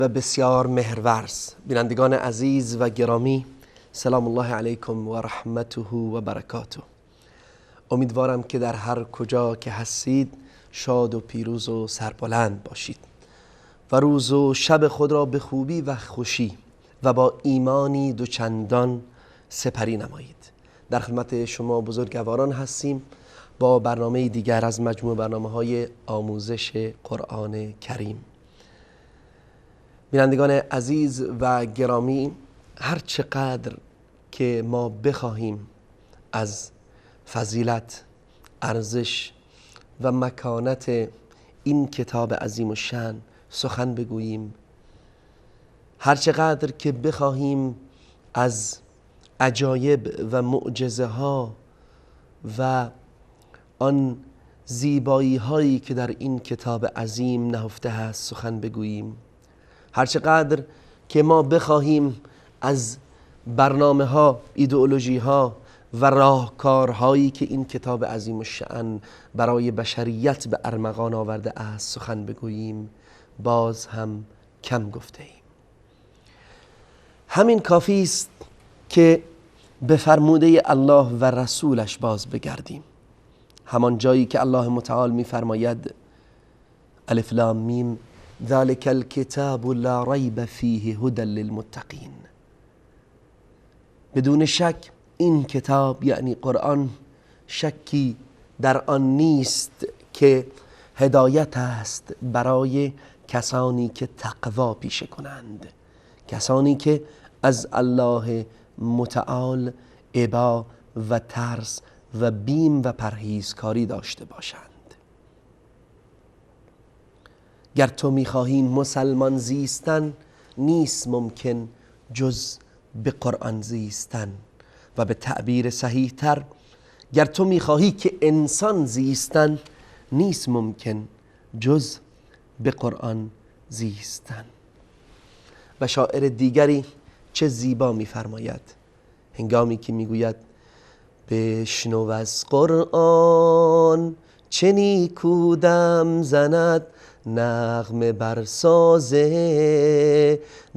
و بسیار مهرورز. بینندگان عزیز و گرامی، سلام الله علیکم و رحمته و برکاته. امیدوارم که در هر کجا که هستید شاد و پیروز و سربلند باشید و روز و شب خود را به خوبی و خوشی و با ایمانی دوچندان سپری نمایید. در خدمت شما بزرگواران هستیم با برنامه دیگر از مجموع برنامه‌های آموزش قرآن کریم. بینندگان عزیز و گرامی، هر چقدر که ما بخواهیم از فضیلت، ارزش و مکانت این کتاب عظیم الشأن سخن بگوییم، هر چقدر که بخواهیم از عجایب و معجزه ها و آن زیبایی هایی که در این کتاب عظیم نهفته هست سخن بگوییم، هر چقدر که ما بخواهیم از برنامه ها، ایدئولوژی ها و راهکارهایی که این کتاب عظیم الشأن برای بشریت به ارمغان آورده است سخن بگوییم، باز هم کم گفته ایم. همین کافی است که به فرموده الله و رسولش باز بگردیم. همان جایی که الله متعال می‌فرماید الف لام میم ذلك الكتاب لا ریب فیه هدی للمتقین. بدون شک این کتاب یعنی قرآن شکی در آن نیست که هدایت است برای کسانی که تقوا پیشه کنند، کسانی که از الله متعال ابا و ترس و بیم و پرهیزکاری داشته باشند. گر تو میخواهی مسلمان زیستن، نیست ممکن جز به قرآن زیستن. و به تعبیر صحیح تر، گر تو میخواهی که انسان زیستن، نیست ممکن جز به قرآن زیستن. و شاعر دیگری چه زیبا میفرماید هنگامی که میگوید بشنو از قرآن چه نیکو دم زند، نغمه بر ساز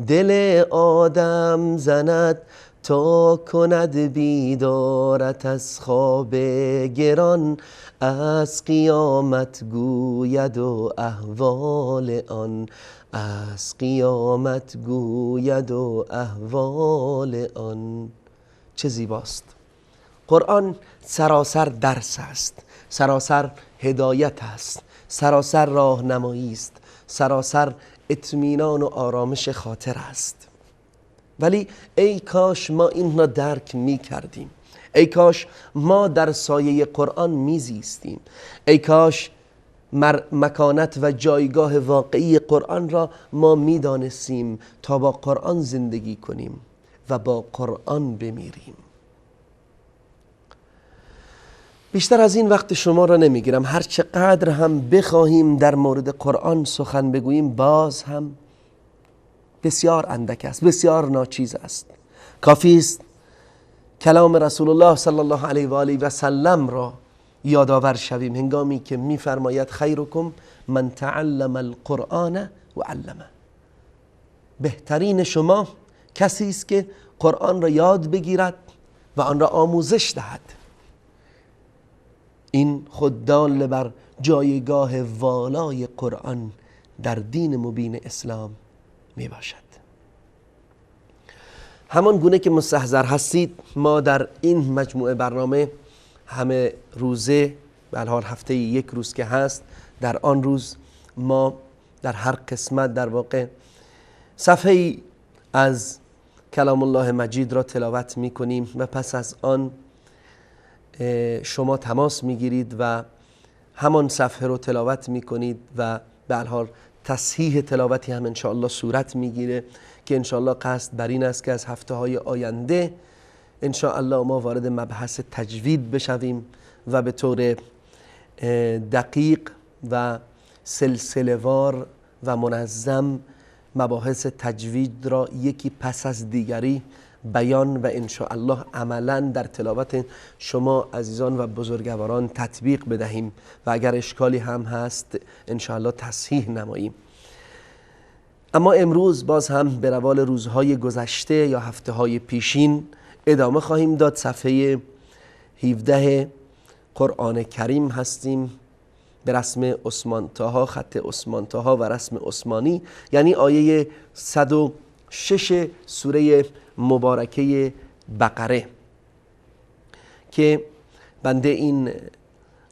دل آدم زند، تا کند بیدارت از خواب گران، از قیامت گوید و احوال آن، از قیامت گوید و احوال آن. چه زیباست! قرآن سراسر درس است، سراسر هدایت است، سراسر راهنمایی است، سراسر اطمینان و آرامش خاطر است. ولی ای کاش ما این را درک می کردیم، ای کاش ما در سایه قرآن می زیستیم، ای کاش مکانت و جایگاه واقعی قرآن را ما می دانستیم تا با قرآن زندگی کنیم و با قرآن بمیریم. بیشتر از این وقت شما را نمیگیرم. هر چقدر هم بخواهیم در مورد قرآن سخن بگوییم باز هم بسیار اندک است، بسیار ناچیز است. کافی است کلام رسول الله صلی الله علیه و آله و سلم را یادآور شویم هنگامی که میفرماید خیرکم من تعلم القرآن و علمه. بهترین شما کسی است که قرآن را یاد بگیرد و آن را آموزش دهد. این خود دال بر جایگاه والای قرآن در دین مبین اسلام می باشد. همان گونه که مستحضر هستید، ما در این مجموعه برنامه همه روزه، به هر حال هفته یک روز که هست، در آن روز ما در هر قسمت در واقع صفحه‌ای از کلام الله مجید را تلاوت می کنیم و پس از آن شما تماس میگیرید و همان صفحه رو تلاوت میکنید و به هر حال تصحیح تلاوتی هم انشاءالله صورت میگیره که انشاءالله قصد بر این است که از هفته های آینده انشاءالله ما وارد مبحث تجوید بشویم و به طور دقیق و سلسله‌وار و منظم مباحث تجوید را یکی پس از دیگری بیان و انشاءالله عملا در تلاوت شما عزیزان و بزرگواران تطبیق بدهیم و اگر اشکالی هم هست انشاءالله تصحیح نماییم. اما امروز باز هم به روال روزهای گذشته یا هفته های پیشین ادامه خواهیم داد. صفحه 17 قرآن کریم هستیم به رسم عثمان طاها، خط عثمان طاها و رسم عثمانی، یعنی آیه 106 سوره مبارکه بقره که بنده این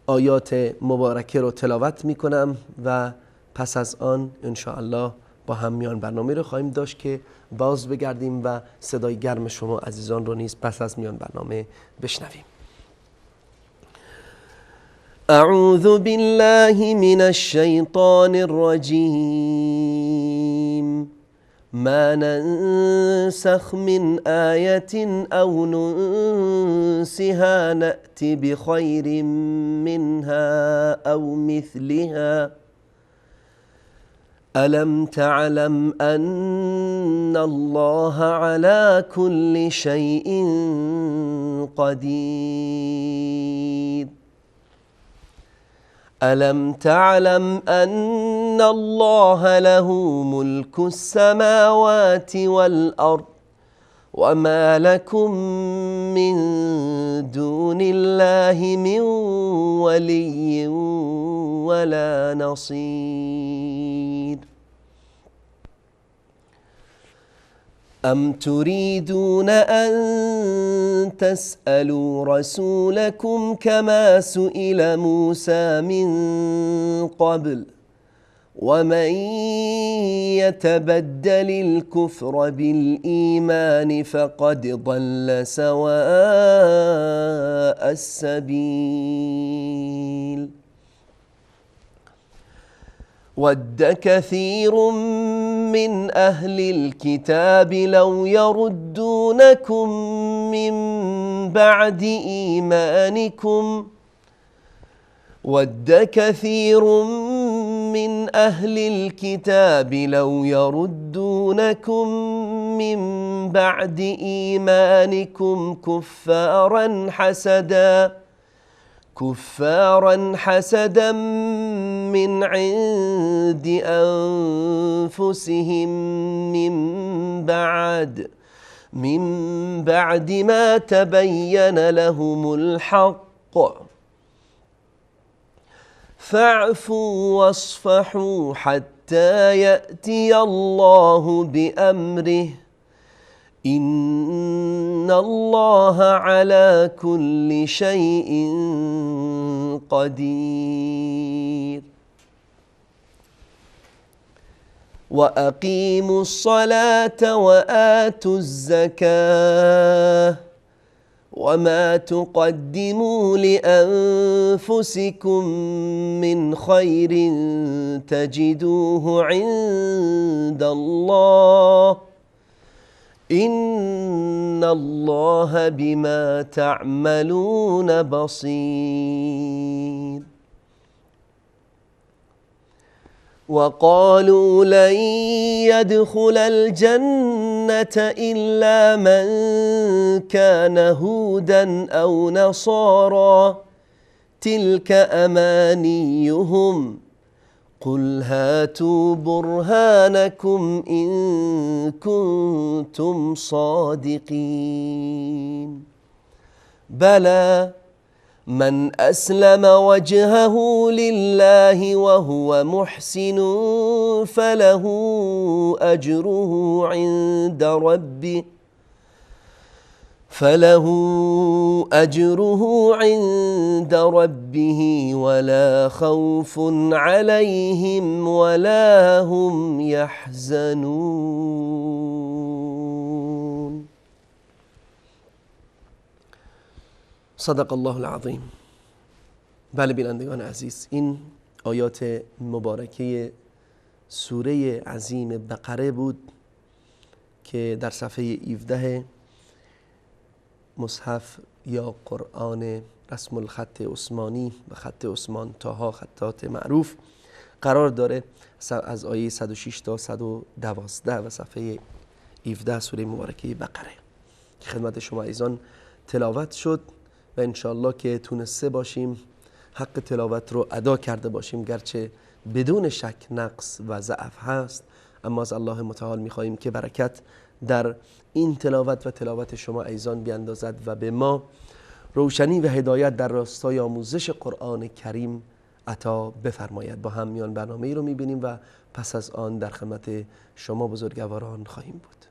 آیات مبارکه رو تلاوت می کنم و پس از آن انشاءالله با هم میان برنامه رو خواهیم داشت که باز بگردیم و صدای گرم شما عزیزان رو نیز پس از میان برنامه بشنویم. اعوذ بالله من الشیطان الرجیم. ما ننسخ من آية أو ننسها نأت بخير منها أو مثلها ألم تعلم أن الله على كل شيء قدير ألم تعلم أن الله له ملك السماوات والأرض وما لكم من دون الله من ولي ولا نصير أم تريدون أن تسألوا رسولكم كما سئل موسى من قبل ومن يتبدل الكفر بالإيمان فقد ضل سواء السبيل ود كثير من أهل الكتاب لو يردونكم من بعد إيمانكم ود كثير من أهل الكتاب لو يردونكم من بعد إيمانكم كفارا حسدا من عند أنفسهم من بعد ما تبين لهم الحق فاعفوا واصفحوا حتى يأتي الله بأمره إن الله على كل شيء قدير وأقيموا الصلاة وآتوا الزكاة وما تقدموا لأنفسكم من خير تجدوه عند الله إن الله بما تعملون بصير وقالوا لن يدخل الجنة إلا من كان هودا أو نصارى تلك أمانيهم قل هاتوا برهانكم إن كنتم صادقين بلى من أسلم وجهه لله وهو محسن فله أجره عند ربه ولا خوف عليهم ولا هم يحزنون. صدق الله العظیم. بله بینندگان عزیز، این آیات مبارکه سوره عظیم بقره بود که در صفحه 17 مصحف یا قرآن رسم الخط عثمانی و خط عثمان طاها، خطات معروف، قرار داره از آیه 106 تا 112 و صفحه 17 سوره مبارکه بقره خدمت شما عزیزان تلاوت شد و انشاءالله که تونسته باشیم حق تلاوت رو ادا کرده باشیم، گرچه بدون شک نقص و ضعف هست، اما از الله متعال میخواهیم که برکت در این تلاوت و تلاوت شما ایضان بیندازد و به ما روشنی و هدایت در راستای آموزش قرآن کریم عطا بفرماید. با هم میان برنامه ای رو میبینیم و پس از آن در خدمت شما بزرگواران خواهیم بود.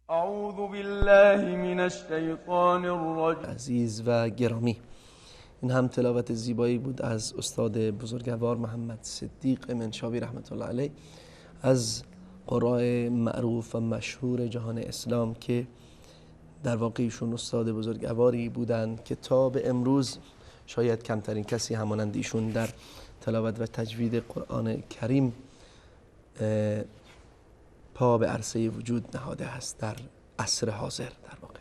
اعوذ بالله من الشیطان الرجیم. عزیز و گرامی، این هم تلاوت زیبایی بود از استاد بزرگوار محمد صدیق منشاوی رحمت الله علیه، از قراء معروف و مشهور جهان اسلام که در واقع ایشون استاد بزرگواری بودند که تا به امروز شاید کمترین کسی همانند ایشون در تلاوت و تجوید قرآن کریم پا به عرصه وجود نهاده است در عصر حاضر. در واقع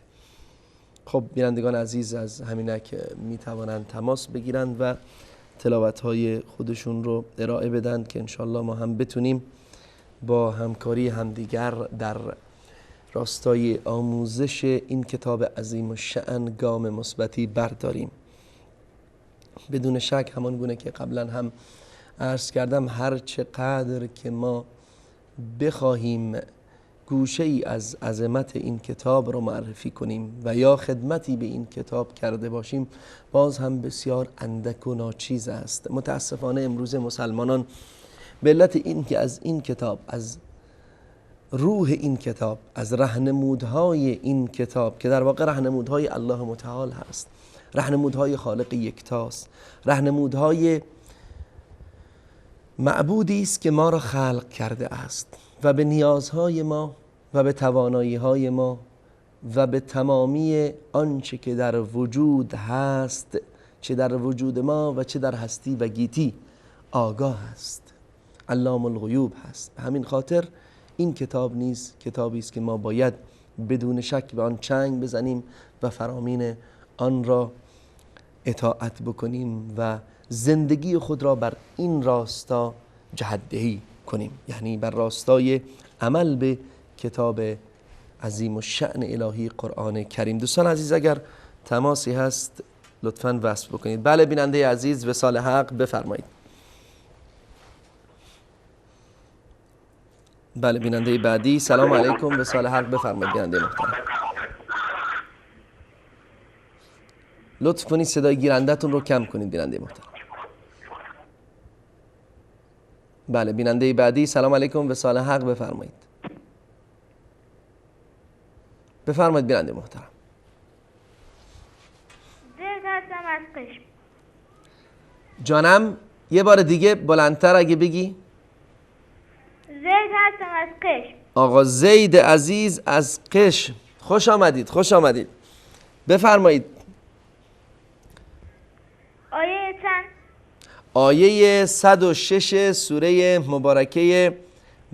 خب بینندگان عزیز از همینک می توانند تماس بگیرند و تلاوت های خودشون رو ارائه بدن که انشالله ما هم بتونیم با همکاری همدیگر در راستای آموزش این کتاب عظیم الشأن گام مثبتی برداریم. بدون شک همان گونه که قبلا هم عرض کردم، هر چقدر که ما بخواهیم گوشه ای از عظمت این کتاب رو معرفی کنیم و یا خدمتی به این کتاب کرده باشیم، باز هم بسیار اندک و ناچیز است. متاسفانه امروز مسلمانان به علت این که از این کتاب، از روح این کتاب، از راهنمودهای این کتاب که در واقع راهنمودهای الله متعال هست، راهنمودهای خالق یکتاست، راهنمودهای معبودی است که ما را خلق کرده است و به نیازهای ما و به توانایی‌های ما و به تمامی آنچه که در وجود هست، چه در وجود ما و چه در هستی و گیتی، آگاه است، علام الغیوب هست. به همین خاطر این کتاب نیز کتابی است که ما باید بدون شک به آن چنگ بزنیم و فرامین آن را اطاعت بکنیم و زندگی خود را بر این راستا جهت‌دهی کنیم، یعنی بر راستای عمل به کتاب عظیم الشأن الهی قرآن کریم. دوستان عزیز اگر تماسی هست لطفاً وصل بکنید. بله بیننده عزیز، وصال حق، بفرمایید. بله بیننده بعدی، سلام علیکم، وصال حق، بفرمایید بیننده محترم. لطف کنید صدای گیرندتون رو کم کنید بیننده محترم. بله بیننده بعدی، سلام علیکم، وصال حق، بفرمایید. بفرمایید بیننده محترم. زید هستم از قشم. جانم یه بار دیگه بلندتر اگه بگی. زید هستم از قشم. آقا زید عزیز از قشم، خوش آمدید، خوش آمدید. بفرمایید. آیه چند؟ آیه 106 سوره مبارکه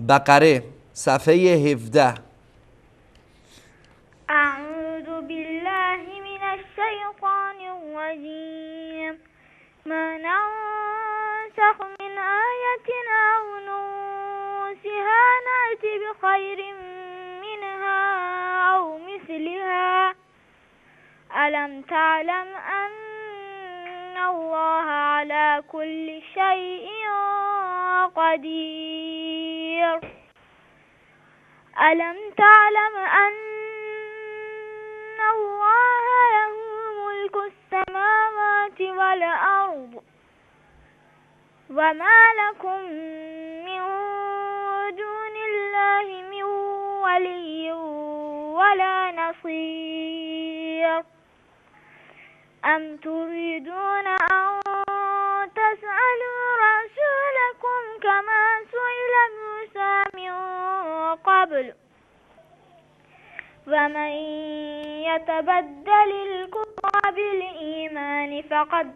بقره، صفحه 17. اعوذ بالله من الشیطان الرجیم. ما ننسخ من آیة أو ننسها نأت بخير منها أو مثلها ألم تعلم أن الله على كل شيء قدير. ألم تعلم أن الله له ملك السماوات والأرض وما لكم من دون الله من ولي ولا نصير. أم تريدون أن تسألوا رسولكم كما سئل موسى من قبل ومن يتبدل الكفر بالإيمان فقد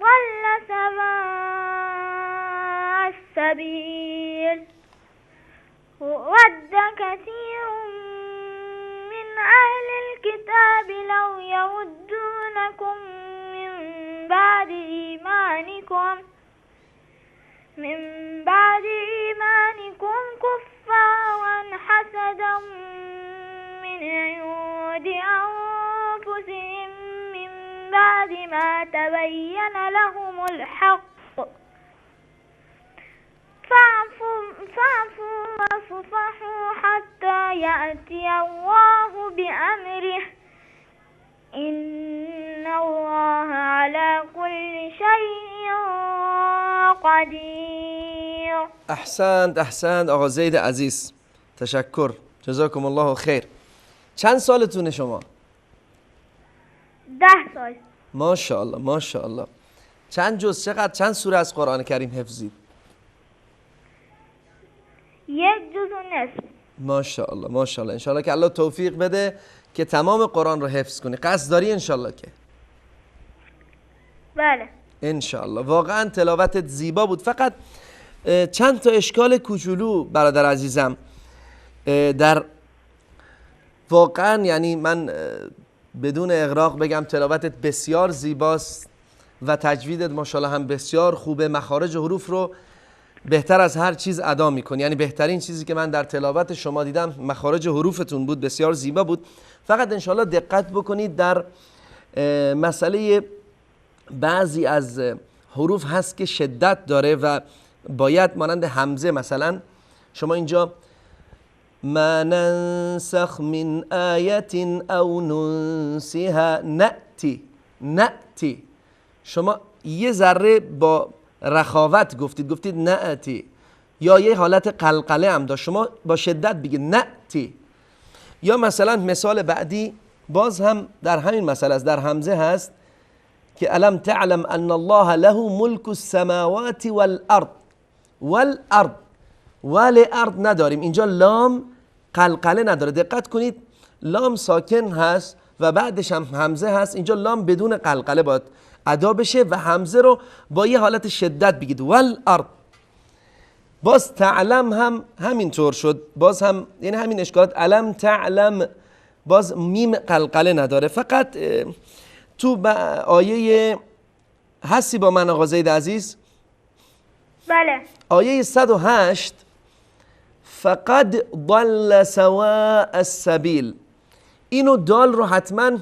ضل سواء السبيل. ود كثير من أهل الكتاب لو يردونكم من بعد إيمانكم كفارا حسدا من عند أنفسهم من بعد ما تبين لهم الحق فاعفوا واصفحوا حتى يأتي الله بأمره إن الله على كل شيء قدیر. احسنت آقا زید عزیز، تشکر، جزاکم الله خیر. چند سالتونه شما؟ 10 سال. ماشاءالله. چند سوره از قرآن کریم حفظید؟ 1 جز و نصف. ماشاءالله انشالله که الله توفیق بده که تمام قرآن رو حفظ کنی. قصد داری انشالله که؟ بله. انشالله. واقعا تلاوتت زیبا بود. فقط چند تا اشکال کوچولو برادر عزیزم، در واقعا یعنی من بدون اغراق بگم تلاوتت بسیار زیباست و تجویدت ماشاءالله هم بسیار خوبه. مخارج حروف رو بهتر از هر چیز ادا میکنی، یعنی بهترین چیزی که من در تلاوت شما دیدم مخارج حروفتون بود، بسیار زیبا بود. فقط انشالله دقت بکنید در مسئله بعضی از حروف هست که شدت داره و باید مانند همزه، مثلا شما اینجا ما ننسخ من آیت او ننسها نأتی، شما یه ذره با رخاوت گفتید نأتی، یا یه حالت قلقله هم داشت، شما با شدت بگید نأتی. یا مثلا مثال بعدی باز هم در همین مسئله است، در همزه هست که الم تعلم ان الله له ملک السماوات والارض والارض نداریم، اینجا لام قلقله نداره. دقت کنید لام ساکن هست و بعدش هم همزه هست، اینجا لام بدون قلقله باید ادا بشه و همزه رو با یه حالت شدت بگید والارض. باز تعلم هم همینطور شد، باز هم یعنی همین اشکالات. الم تعلم باز میم قلقله نداره. فقط تو آیه هستی با من آقا زید عزیز؟ بله. آیه 108 فقد ضل سواء السبیل، اینو دال رو حتما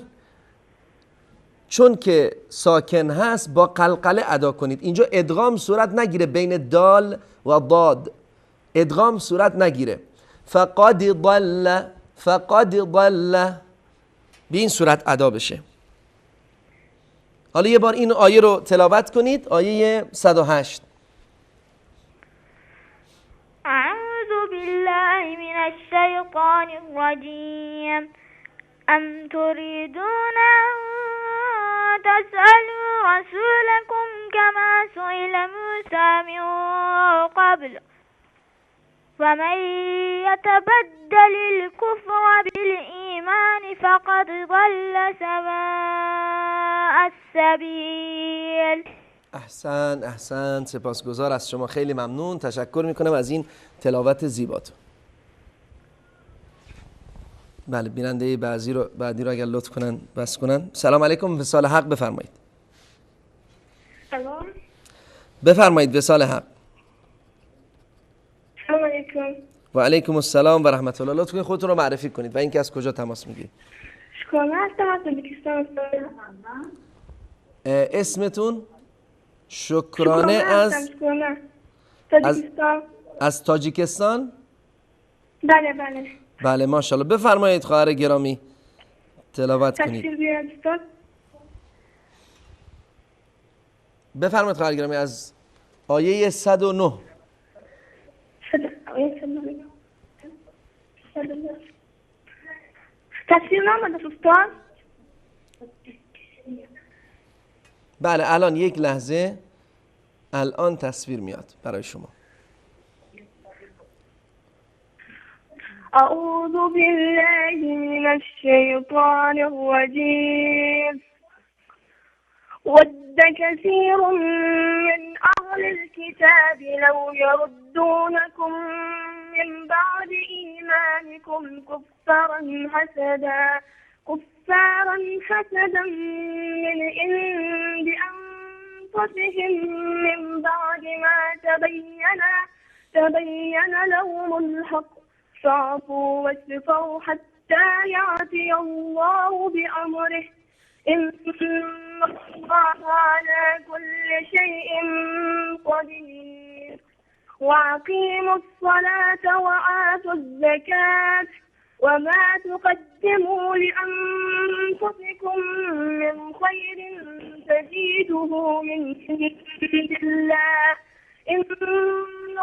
چون که ساکن هست با قلقله ادا کنید. اینجا ادغام صورت نگیره بین دال و ضاد، ادغام صورت نگیره. فقد ضل به این صورت ادا بشه. حالا یه بار این آیه رو تلاوت کنید، آیه 108. اعوذ بالله من الشیطان الرجیم ام تريدون أن تسألوا رسولكم كما سئل موسى من قبل ومن يتبدل الكفر بالإيمان فقد ضل سواء السبيل. احسن سپاسگزار از شما، خیلی ممنون، تشکر میکنم از این تلاوت زیباتون. بله بیننده بعدی رو اگر لطف کنن بس کنن. سلام علیکم، وصال حق بفرمایید. سلام. بفرمایید وصال حق. سلام علیکم. و علیکم السلام و رحمت الله. لطف کنید خودتون رو معرفی کنید و اینکه از کجا تماس میگیرید. شکرانه هستم از تاجیکستان. اسمتون؟ شکرانه از تاجیکستان. از تاجیکستان؟ بله. بله ماشاءالله. بفرمایید خواهر گرامی تلاوت کنید. بفرمایید خواهر گرامی از آیه 109. تصویر نامده استاد؟ بله الان یک لحظه، الان تصویر میاد برای شما. أعوذ بالله من الشيطان الرجيم ود كثير من أهل الكتاب لو يردونكم من بعد إيمانكم كفارا حسدا من عند أنفسهم من بعد ما تبين لهم الحق فاعفوا واصفحوا حتى يأتي الله بأمره إن الله على كل شيء قدير وأقيموا الصلاة وآتوا الزكاة وما تقدموا لأنفسكم من خير تجدوه من عند الله إن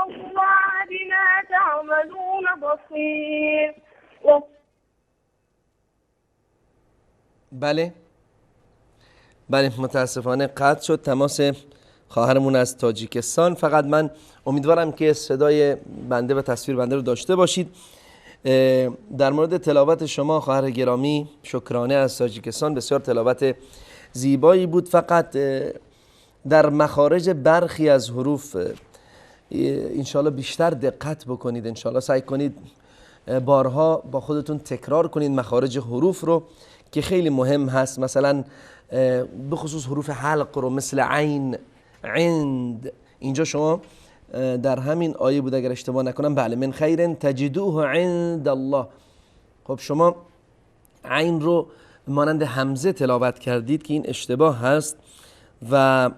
الله بما تعملون بصير. بله متاسفانه قطع شد تماس خواهرمون از تاجیکستان. فقط من امیدوارم که صدای بنده و تصویر بنده رو داشته باشید. در مورد تلاوت شما خواهر گرامی شکرانه از تاجیکستان، بسیار تلاوت زیبایی بود. فقط در مخارج برخی از حروف انشالله بیشتر دقت بکنید، انشالله سعی کنید بارها با خودتون تکرار کنید مخارج حروف رو که خیلی مهم هست. مثلا به خصوص حروف حلق رو مثل عین، عند، اینجا شما در همین آیه بود اگر اشتباه نکنم، بله، من خیر تجدوه عند الله. خب شما عین رو مانند همزه تلاوت کردید که این اشتباه هست. و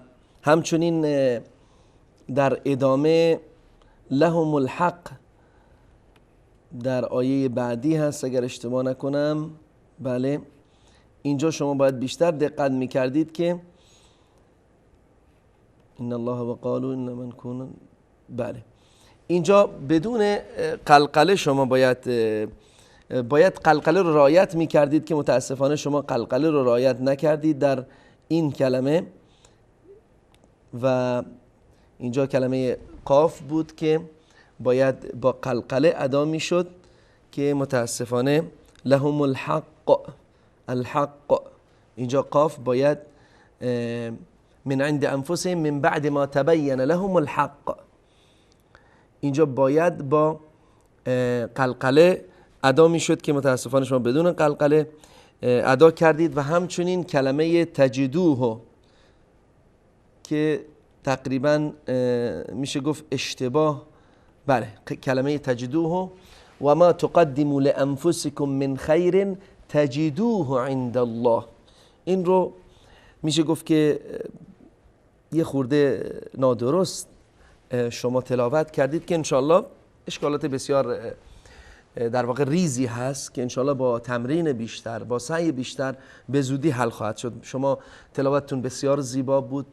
همچنین در ادامه لهم الحق در آیه بعدی هست اگر اشتباه نکنم، بله، اینجا شما باید بیشتر دقت میکردید که ان الله و قالوا ان من کون، بله، اینجا بدون قلقله شما باید قلقله رو رعایت میکردید که متاسفانه شما قلقله رو رعایت نکردید در این کلمه. و اینجا کلمه قاف بود که باید با قلقله ادا میشد که متاسفانه لهم الحق، الحق، اینجا قاف باید من عند انفسهم من بعد ما تبین لهم الحق، اینجا باید با قلقله ادا میشد که متاسفانه شما بدون قلقله ادا کردید. و همچنین کلمه تجدوه که تقریبا میشه گفت اشتباه، بله، کلمه تجدوه و ما تقدموا لانفسکم من خیر تجدوه عند الله، این رو میشه گفت که یه خورده نادرست شما تلاوت کردید که انشالله اشکالات بسیار در واقع ریزی هست که انشالله با تمرین بیشتر، با سعی بیشتر به زودی حل خواهد شد. شما تلاوتتون بسیار زیبا بود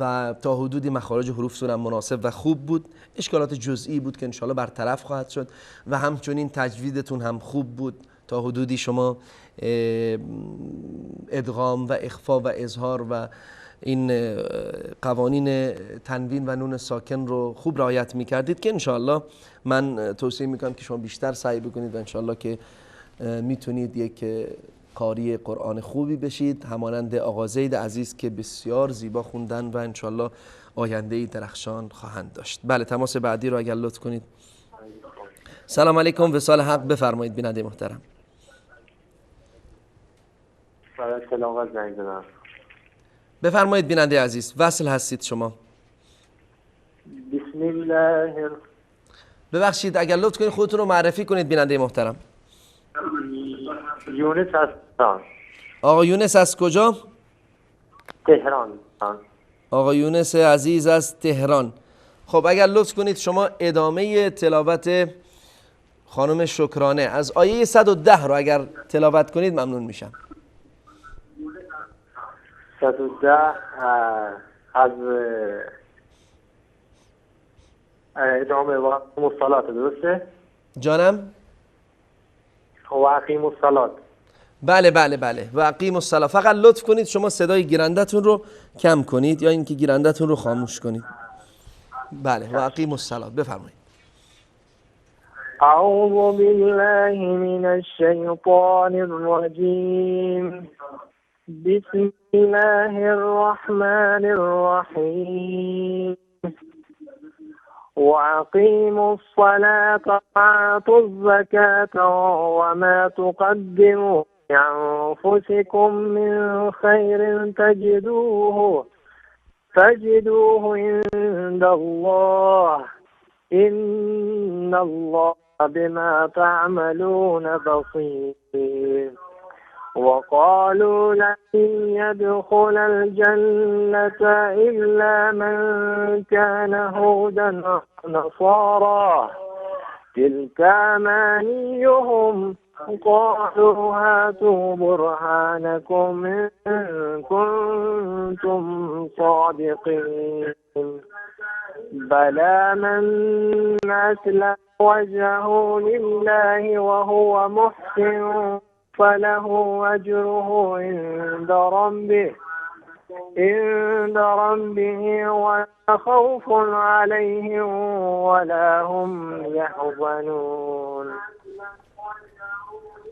و تا حدودی مخارج حروفتون هم مناسب و خوب بود. اشکالات جزئی بود که انشالله برطرف خواهد شد و همچنین تجویدتون هم خوب بود. تا حدودی شما ادغام و اخفا و اظهار و این قوانین تنوین و نون ساکن رو خوب رعایت میکردید که انشالله من توصیه میکنم که شما بیشتر سعی بکنید و انشالله که میتونید یک قاری قرآن خوبی بشید همانند آقا زید عزیز که بسیار زیبا خوندن و انشالله آینده‌ای درخشان خواهند داشت. بله، تماس بعدی رو اگر لطف کنید. سلام علیکم، وصال حق، بفرمایید بیننده محترم. سلام زنگ زدم. بفرمایید بیننده عزیز، وصل هستید شما. بسم الله. ببخشید اگر لطف کنید خودتون رو معرفی کنید بیننده محترم. یونس هستم. آقا یونس از کجا؟ تهران. آقا یونس عزیز از تهران. خب اگر لطف کنید شما ادامه تلاوت خانم شکرانه از آیه 110 رو اگر تلاوت کنید ممنون میشم. 110 از ادامه و اقیموا الصلاة، درسته؟ جانم؟ و اقیموا الصلاة. بله بله بله، و اقیموا الصلاة. فقط لطف کنید شما صدای گیرندتون رو کم کنید یا اینکه گیرندتون رو خاموش کنید. بله، و اقیموا الصلاة، بفرمایید. اعوذ بالله من الشیطان الرجیم. بسم الله الرحمن الرحیم. وأقيموا الصلاة وآتوا الزكاة وما تقدموا لأنفسكم من خير تجدوه عند الله إن الله بما تعملون بصير. وقالوا لن يدخل الجنة إلا من كان هودا أو نصارى تلك أمانيهم قالوا هاتوا برهانكم إن كنتم صادقين بلى من أسلم وجهه لله وهو محسن فله أجره عند ربه ولا خوف عليهم ولا هم يحزنون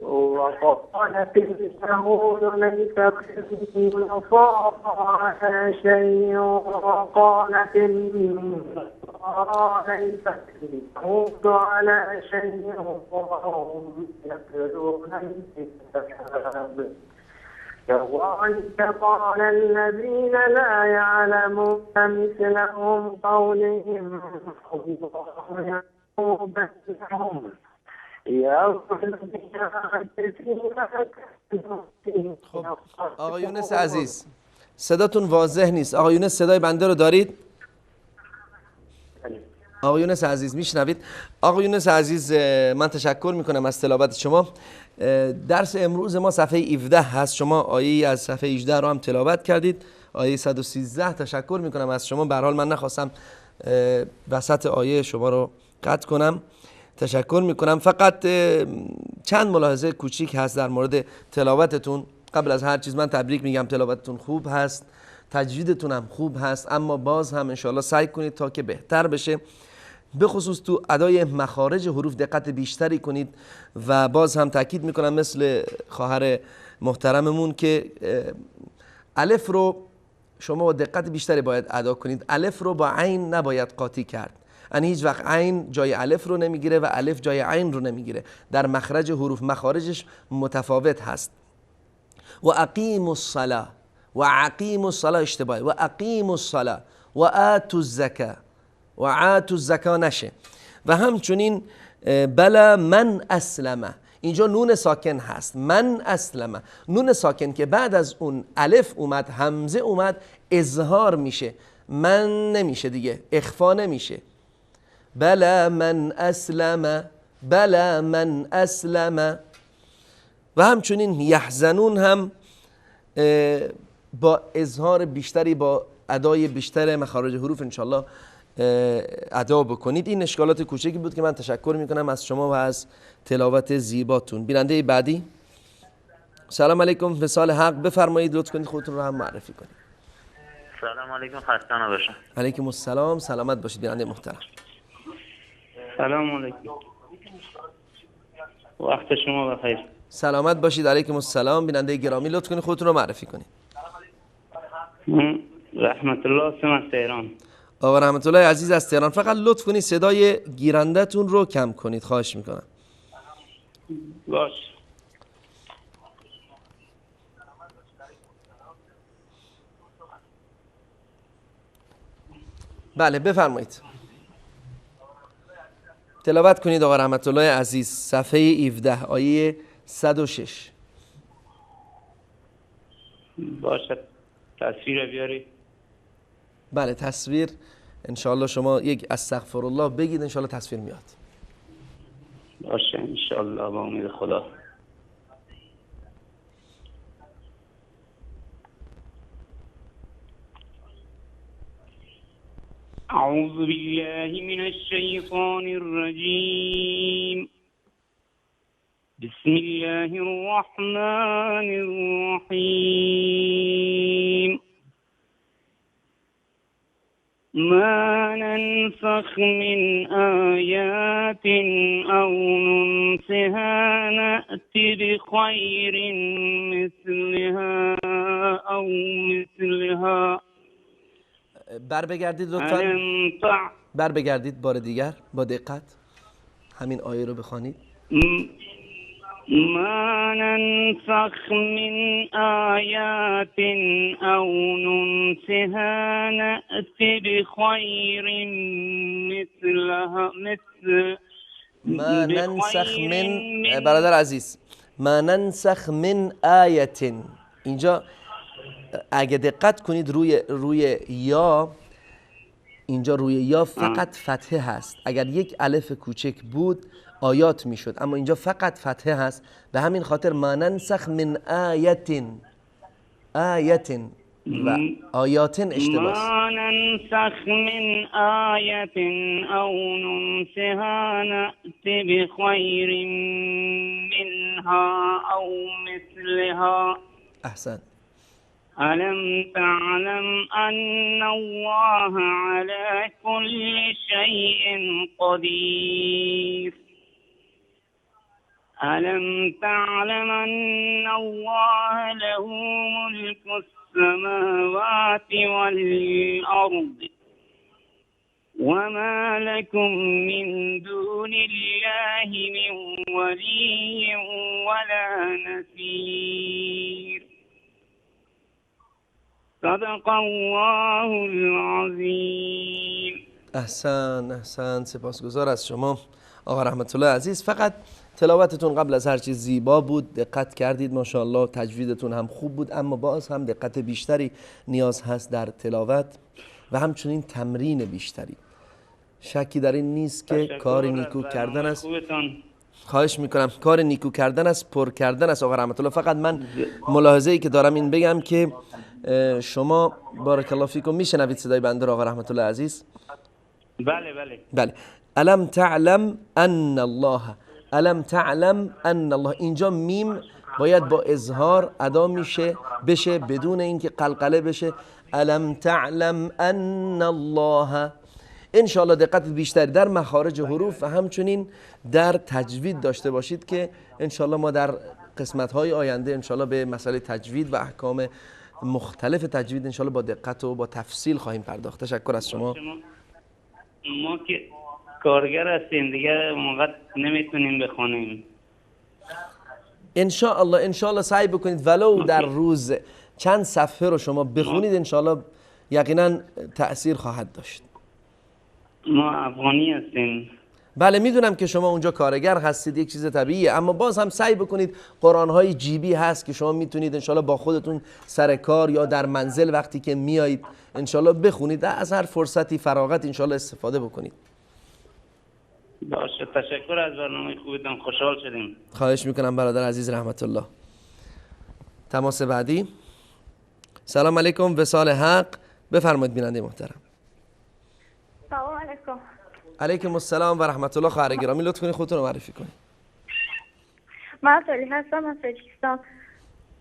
وقالت اليهود ليست النصارى على شيء وقالت النصارى ليست اليهود على شيء وهم يتلون الكتاب كذلك قال الذين لا يعلمون مثلهم قولهم الله يحكم بينهم خب آقا یونس عزیز صداتون واضح نیست. آقا یونس صدای بنده رو دارید؟ آقا یونس عزیز میشنوید؟ آقا یونس عزیز من تشکر میکنم از تلاوت شما. درس امروز ما صفحه 17 هست. شما آیه از صفحه 18 رو هم تلاوت کردید، آیه 113. تشکر میکنم از شما. به هر حال من نخواستم وسط آیه شما رو قطع کنم. تشکر میکنم. فقط چند ملاحظه کوچیک هست در مورد تلاوتتون. قبل از هر چیز من تبریک میگم، تلاوتتون خوب هست، تجویدتون هم خوب هست، اما باز هم انشاءالله سعی کنید تا که بهتر بشه. به خصوص تو ادای مخارج حروف دقت بیشتری کنید و باز هم تاکید میکنم مثل خواهر محترممون که الف رو شما با دقت بیشتری باید ادا کنید. الف رو با عین نباید قاطی کرد، یعنی هیچ وقت عین جای الف رو نمیگیره و الف جای عین رو نمیگیره. در مخرج حروف مخارجش متفاوت هست. و اقیموا الصلاة و اقیموا الصلاة اشتباهی، و اقیموا الصلاة و آتوا الزکاة و آتوا الزکاة نشه. و همچنین بلا من اسلمه، اینجا نون ساکن هست. من اسلمه، نون ساکن که بعد از اون الف اومد همزه اومد اظهار میشه، من نمیشه دیگه، اخفا نمیشه. بلا من اسلم، بلا من اسلم. و همچنین یحزنون هم با اظهار بیشتری، با ادای بیشتر مخارج حروف انشالله ادا بکنید. این اشکالات کوچکی بود که من تشکر میکنم از شما و از تلاوت زیباتون. بیننده بعدی. سلام علیکم، وصال حق، بفرمایید. لطف کنید خودتون رو هم معرفی کنید. سلام علیکم، خسته نباشید. علیکم السلام، سلامت باشید بیننده محترم. سلام علیکم، وقت شما بخیر. سلامت باشید. علیکم السلام بیننده گرامی، لطف کنید خودتون رو معرفی کنید. رحمت الله هستم از تهران. آقا رحمت الله عزیز از تهران، فقط لطف کنید صدای گیرنده‌تون رو کم کنید، خواهش میکنم. باش. بله بفرمایید. تلاوت کنید آقا رحمت الله عزیز صفحه 17 آیه 106. باشه، تصویر بیاری. بله تصویر انشاءالله شما یک استغفرالله بگید، انشاءالله تصویر میاد. باشه انشاءالله با امید خدا. أعوذ بالله من الشيطان الرجيم. بسم الله الرحمن الرحيم. ما ننسخ من آيات أو ننسها نأتي بخير مثلها أو مثلها. بر بگردید لطفاً. بر بگردید بار دیگر با دقت همین آیه رو بخوانید. ما ننسخ من آیات او ننسها نأتی بخیر مثلها. ما ننسخ من، برادر عزیز، ما ننسخ من آیت. اینجا اگه دقت کنید روی یا، اینجا روی یا فقط فتحه هست. اگر یک الف کوچک بود آیات میشد، اما اینجا فقط فتحه هست. به همین خاطر ما ننسخ من آیت و آیاتن اشتباس. ما ننسخ من آیت او ننسها نأتی بخیر منها او مثلها. احسن. ألم تعلم أن الله على كل شيء قدير. ألم تعلم أن الله له ملك السماوات والأرض وما لكم من دون الله من ولي ولا نصير. صدق الله العظیم. احسن، سپاسگزار از شما آقا رحمت الله عزیز. فقط تلاوتتون قبل از هر چیز زیبا بود، دقت کردید ماشاءالله، تجویدتون هم خوب بود، اما باز هم دقت بیشتری نیاز هست در تلاوت و همچنین تمرین بیشتری. شکی در این نیست که کار نیکو کردن است. خواهش میکنم، کار نیکو کردن است، پر کردن است آقا رحمت الله. فقط من ملاحظه ای که دارم این بگم که شما بارک الله فیکم میشنوید صدای بنده آقا رحمت الله عزیز؟ بله. الم تعلم ان الله، الم تعلم ان الله، اینجا میم باید با اظهار ادا بشه بدون اینکه قلقله بشه. الم تعلم ان الله. انشاءالله دقت بیشتری در مخارج حروف و همچنین در تجوید داشته باشید که انشاءالله ما در قسمت‌های آینده انشاءالله به مسئله تجوید و احکام مختلف تجوید انشاءالله با دقت و با تفصیل خواهیم پرداخت. تشکر از شما. ما که کارگر هستیم دیگه موقع نمیتونیم بخونیم. انشاءالله سعی بکنید ولو در روز چند صفحه رو شما بخونید، انشاءالله یقینا تأثیر خواهد داشت. ما افغانی هستیم. بله میدونم که شما اونجا کارگر هستید، یک چیز طبیعیه، اما باز هم سعی بکنید قرآن‌های جیبی هست که شما میتونید انشالله با خودتون سر کار یا در منزل وقتی که میایید انشالله بخونید، از هر فرصتی فراغت انشالله استفاده بکنید. باشه، تشکر از برنامه خوبتون، خوشحال شدیم. خواهش میکنم برادر عزیز رحمت الله. تماس بعدی. سلام علیکم، وصال حق، بفرمایید بیننده محترم. سلام علیکم. علیکم السلام و رحمت الله. خواهر گرامی لطف کنید خودتون رو معرفی کنید. من صالحه هستم از تاجیکستان.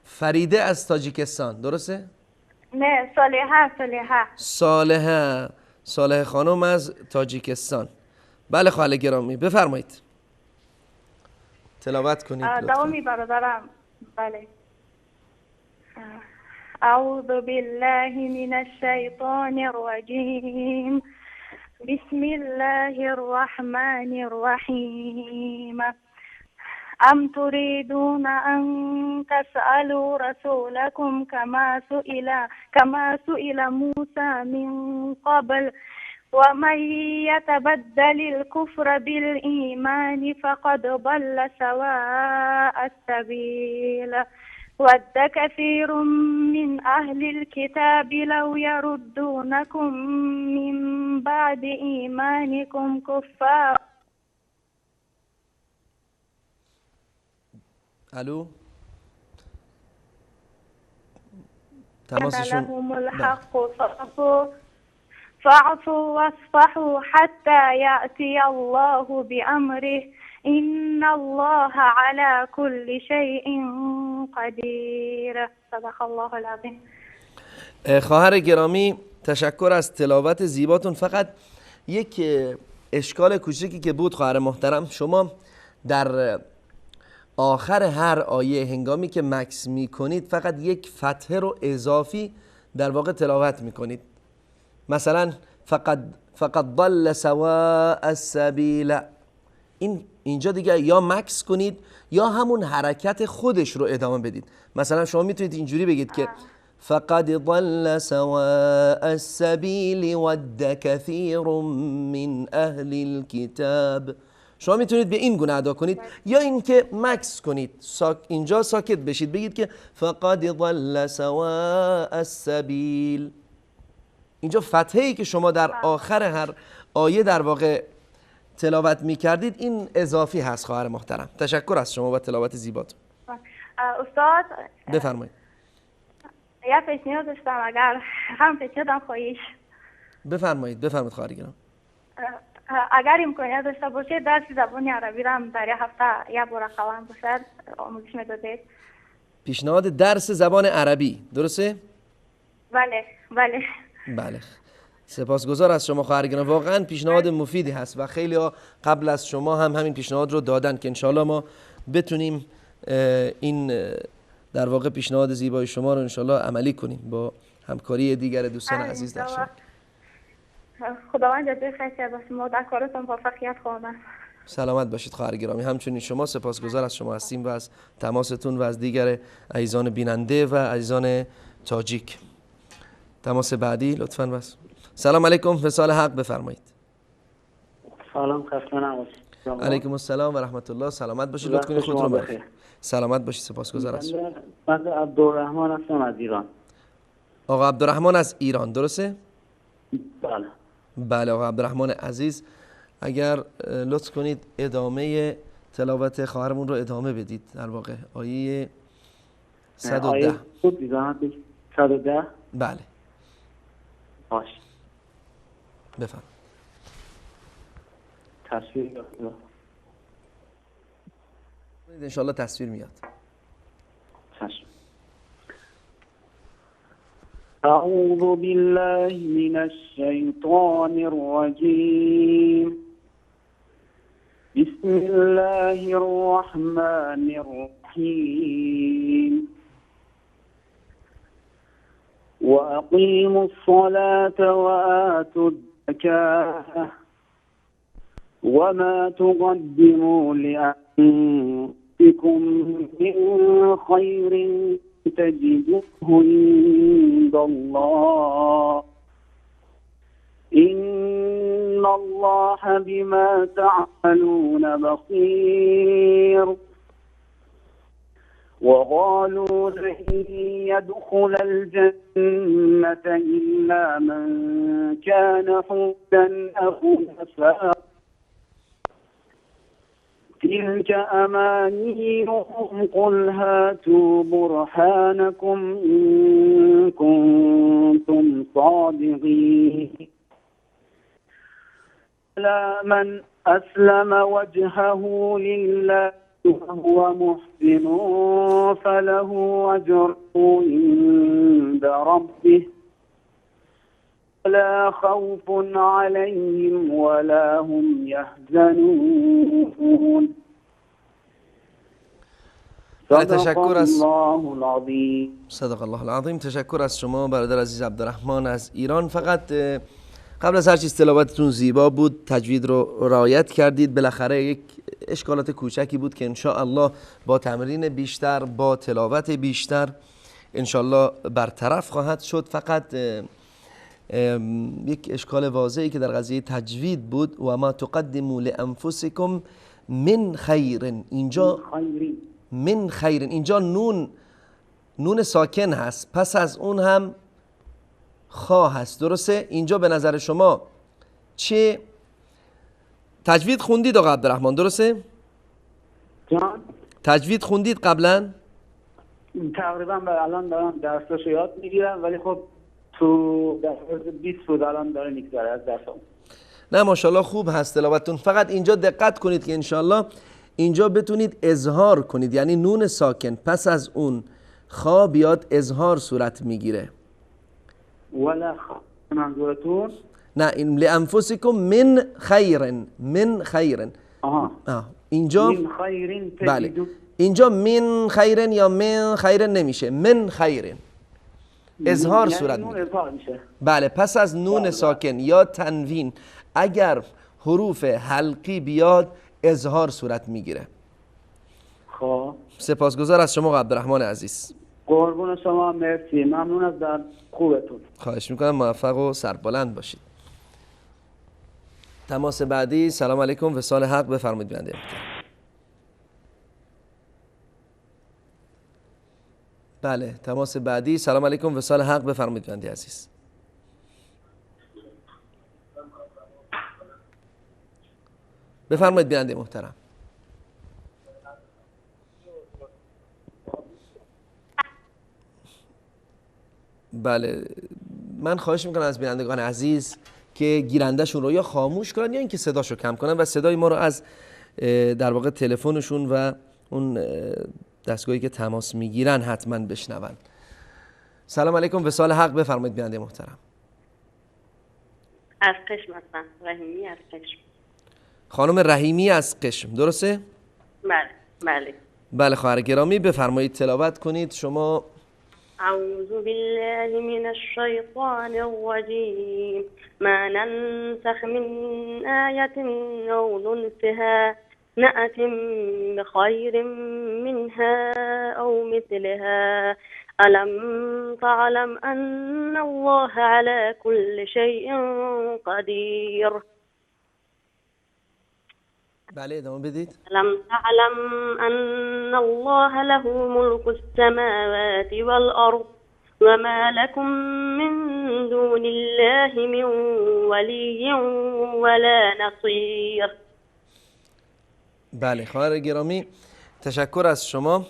فریده از تاجیکستان، درسته؟ نه، صالحه خانم از تاجیکستان. بله خواهر گرامی بفرمایید، تلاوت کنید لطفا. دوامی برادرم. بله. اعوذ بالله من الشیطان الرجیم. بسم الله الرحمن الرحیم. ام تريدون ان تسألوا رسولكم كما سئل موسى من قبل ومن يتبدل الكفر بالإيمان فقد ضل سواء السبيل. ود كثير من أهل الكتاب لو يردونكم من بعد إيمانكم كفار. الو لهم الحق فاعفوا واصفحوا حتى يأتي الله بأمره إن الله على كل شيء قدیر. صدق الله العظیم. خواهر گرامی تشکر از تلاوت زیباتون. فقط یک اشکال کوچکی که بود خواهر محترم، شما در آخر هر آیه هنگامی که مکس می کنید فقط یک فتحه رو اضافی در واقع تلاوت می کنید. مثلا فقط ضل سواء السبیل، اینجا دیگه یا مکس کنید یا همون حرکت خودش رو ادامه بدید. مثلا شما میتونید اینجوری بگید که فقد ضل سواء السبیل ود كثير من اهل الكتاب. شما میتونید به این گونه ادا کنید یا اینکه مکس کنید، اینجا ساکت بشید، بگید که فقد ضل سواء السبیل. اینجا فتحه ای که شما در آخر هر آیه در واقع تلاوت میکردید این اضافی هست. خواهر محترم تشکر از شما و تلاوت زیباتون. استاد بفرمایید. یه پیشنهاد داشتم، اگر هم پیشنهادم خواهیش. بفرمایید خواهر گرام. اگر امکانیت داشته باشه درس زبان عربی را هم در یه هفته یه بار خواهم باشد آموزش میدادید. پیشنهاد درس زبان عربی درسته؟ بله. سپاسگزار از شما خواهر گرام، واقعا پیشنهاد مفیدی هست و خیلی ها قبل از شما هم همین پیشنهاد رو دادن که انشالله ما بتونیم این در واقع پیشنهاد زیبای شما رو انشالله عملی کنیم با همکاری دیگر دوستان عزیز در شما. خداوند جزای خیر کرده باشه، ما در کارتون موفقیت خواهیم. سلامت باشید خواهر گرامی. همچنین شما سپاسگزار از شما هستیم و از تماستون و از دیگر عزیزان بیننده و عزیزان تاجیک. تماس بعدی لطفاً بس. سلام علیکم، وصال حق بفرمایید. سلام، خسته نباشید. علیکم السلام و رحمت الله. سلامت باشید. لطف کنید خود رو بخیر. سلامت باشید. سپاسگزار از شما. من عبدالرحمن هستم از ایران. آقا عبدالرحمن از ایران درسته؟ بله آقا عبدالرحمن عزیز، اگر لطف کنید ادامه تلاوت خواهرمون رو ادامه بدید. در واقع آیه 110. آیه بود دیدم 110. بله باش. بفهم. تصویر انشالله تصویر میاد. چشم. أعوذ بالله من الشيطان الرجيم. بسم الله الرحمن الرحيم. وأقيموا الصلاة وآتوا الزكاة وما تقدموا لأنفسكم من خير تجدوه عند الله إن الله بما تعملون بصير. وقالوا لن يدخل الجنة إلا من كان حودا أو نساء تلك أمانيهم قل هاتوا برهانكم إن كنتم صادقين. لا من أسلم وجهه لله وهو محسن فله أجره عند ربه ولا خوف عليهم ولا هم يحزنون. صدق الله العظیم. صدق الله العظیم. تشکر از شما برادر عزیز عبدالرحمن از ایران. فقط قبل از هر چیز تلاوتتون زیبا بود، تجوید رو رعایت کردید. بالاخره یک اشکالات کوچکی بود که ان شاء الله با تمرین بیشتر، با تلاوت بیشتر ان شاء الله برطرف خواهد شد. فقط یک اشکال واضحی که در قضیه تجوید بود، و ما تقدموا لانفسکم من خیر، اینجا من خیر، اینجا نون ساکن هست، پس از اون هم خا هست، درسته؟ اینجا به نظر شما چه تجوید خوندید آقا عبدالرحمن، درسته؟ جان تجوید خوندید قبلا؟ تقریبا الان دارم درساشو یاد میگیرم، ولی خب تو در 20 بود الان داره میگذره از درسام. نه ماشاءالله خوب هست تلاوتتون. فقط اینجا دقت کنید که انشالله اینجا بتونید اظهار کنید، یعنی نون ساکن پس از اون خا بیاد اظهار صورت میگیره. ولا منظورتون؟ نه این لانفسکم من خیرن، من خیرن. اینجا من خیرن بله، اینجا من خیرن یا من خیرن نمیشه، من خیرن اظهار صورت میگیره. بله، پس از نون ساکن یا تنوین اگر حروف حلقی بیاد اظهار صورت میگیره. خب سپاسگزار از شما عبدالرحمن عزیز. قربون شما، مرسی، ممنون از خوبتون. خواهش میکنم، موفق و سربلند باشید. تماس بعدی. سلام علیکم، وصال حق، بفرمایید بنده محترم. بله، تماس بعدی. سلام علیکم، وصال حق، بفرمایید بنده عزیز. بفرمایید بنده محترم. بله، من خواهش میکنم از بینندگان عزیز که گیرندهشون رو یا خاموش کنن یا اینکه صداشو کم کنن و صدای ما رو از در واقع تلفنشون و اون دستگاهی که تماس میگیرن حتما بشنون. سلام علیکم، وصال حق، بفرمایید بیننده محترم. از قشم هستم، رحیمی از قشم. خانم رحیمی از قشم، درسته؟ بله بله. بله خواهر گرامی، بفرمایید تلاوت کنید. شما اعوذ بالله من الشیطان الرجیم ما ننسخ من آیت او ننسها نأت بخیر منها او مثلها ألم تعلم أن الله على كل شيء قدير. بله ادامه بدید. ألم تعلم أن الله له ملك السماوات والأرض وما لكم من دون الله من ولي ولا نصير. بله خواهر گرامی، تشکر از شما.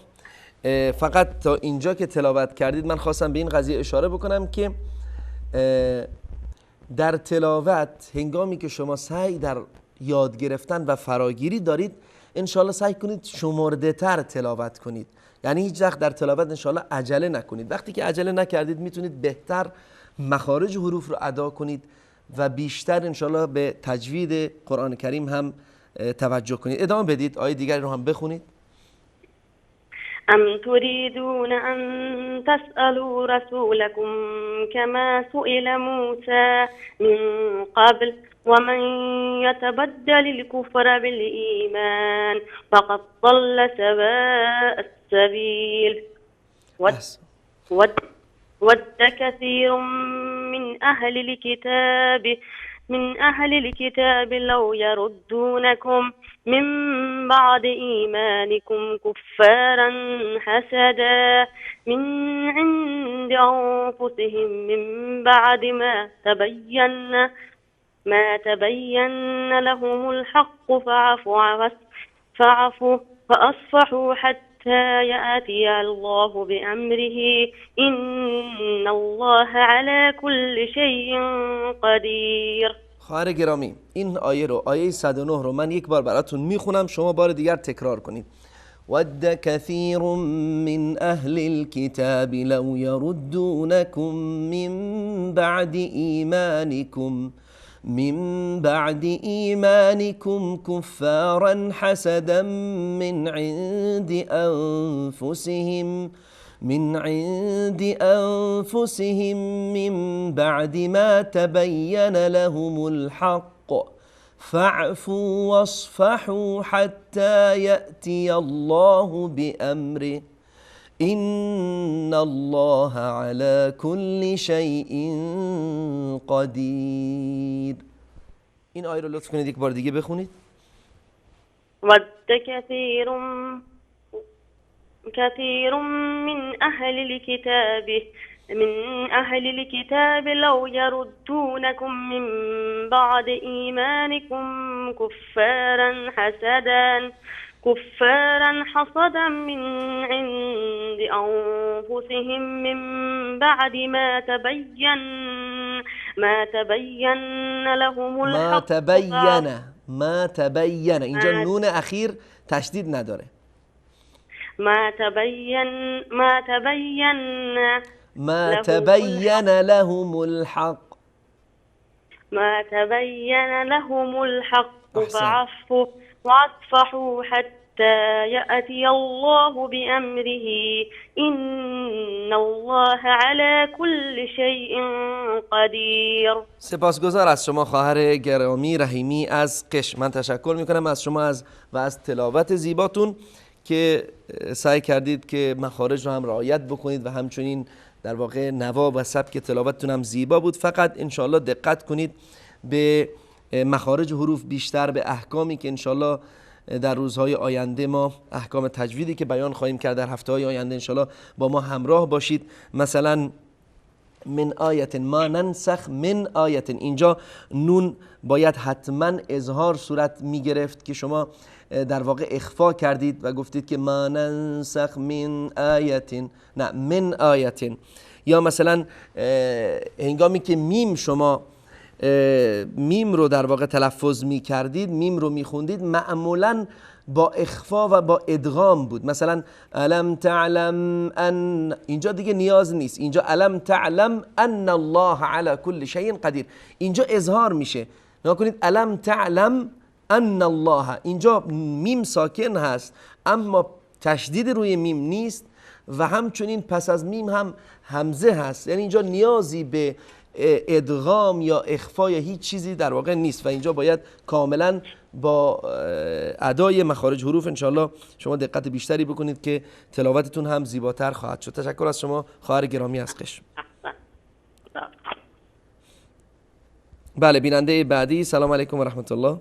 فقط تا اینجا که تلاوت کردید من خواستم به این قضیه اشاره بکنم که در تلاوت هنگامی که شما سعی در یاد گرفتن و فراگیری دارید، انشالله سعی کنید شمرده تر تلاوت کنید. یعنی هیچ وقت در تلاوت انشالله عجله نکنید. وقتی که عجله نکردید میتونید بهتر مخارج حروف رو ادا کنید و بیشتر انشالله به تجوید قرآن کریم هم توجه کنید. ادامه بدید، آیه دیگری رو هم بخونید. أم تريدون أن تسألوا رسولكم كما سئل موسى من قبل ومن يتبدل الكفر بالإيمان فقد ضل سواء السبيل. ود كثير من أهل الكتاب لو يردونكم من بعد إيمانكم كفارا حسدا من عند أنفسهم من بعد ما تبين لهم الحق فاعفوا فأصفحوا حتى يأتي الله بأمره إن الله على كل شيء قدير. خواهر گرامی، این آیه رو، آیه 109 رو من یک بار براتون میخونم، شما بار دیگر تکرار کنید. ود كثير من أهل الكتاب لو يردونكم من بعد إيمانكم كفارا حسدا من عند أنفسهم من بعد ما تبين لهم الحق فاعفوا واصفحوا حتى يأتي الله بأمره إن الله على كل شيء قدير. این آیه رو لطف کنید یک بار دیگه بخونید. ود كثير من أهل الكتاب لو يردونكم من بعد إيمانكم كفارا حسدا من عند أنفسهم من بعد ما تبين لهم الحق. ما تبين اینجا نون اخیر تشدید نداره. ما تبين لهم الحق فاعفوا واصفحوا حتى يأتي الله بأمره إن الله على كل شيء قدير. سپاسگزار از شما خواهر گرامی رحیمی از قشم. من تشکر میکنم از شما از تلاوت زیباتون که سعی کردید که مخارج رو هم رعایت بکنید و همچنین در واقع نوا و سبک تلاوتتون هم زیبا بود. فقط انشاءالله دقت کنید به مخارج حروف بیشتر به احکامی که انشالله در روزهای آینده ما احکام تجویدی که بیان خواهیم کرد در هفته‌های آینده انشالله با ما همراه باشید. مثلا من آیت ما ننسخ من آیت، اینجا نون باید حتما اظهار صورت می گرفت که شما در واقع اخفا کردید و گفتید که ما ننسخ من آیت، نه من آیت. یا مثلا هنگامی که میم شما میم رو در واقع تلفظ می کردید، میم رو می خوندید، معمولا با اخفا و با ادغام بود. مثلا الم تعلم ان، اینجا دیگه نیاز نیست، اینجا الم تعلم ان الله علی کل شیء قدیر، اینجا اظهار میشه. نگاه کنید الم تعلم ان الله، اینجا میم ساکن هست اما تشدید روی میم نیست و همچنین پس از میم هم همزه هست، یعنی اینجا نیازی به ادغام یا اخفا یا هیچ چیزی در واقع نیست و اینجا باید کاملا با ادای مخارج حروف انشالله شما دقت بیشتری بکنید که تلاوتتون هم زیباتر خواهد شد. تشکر از شما خواهر گرامی از قشم. بله بیننده بعدی. سلام علیکم و رحمت الله.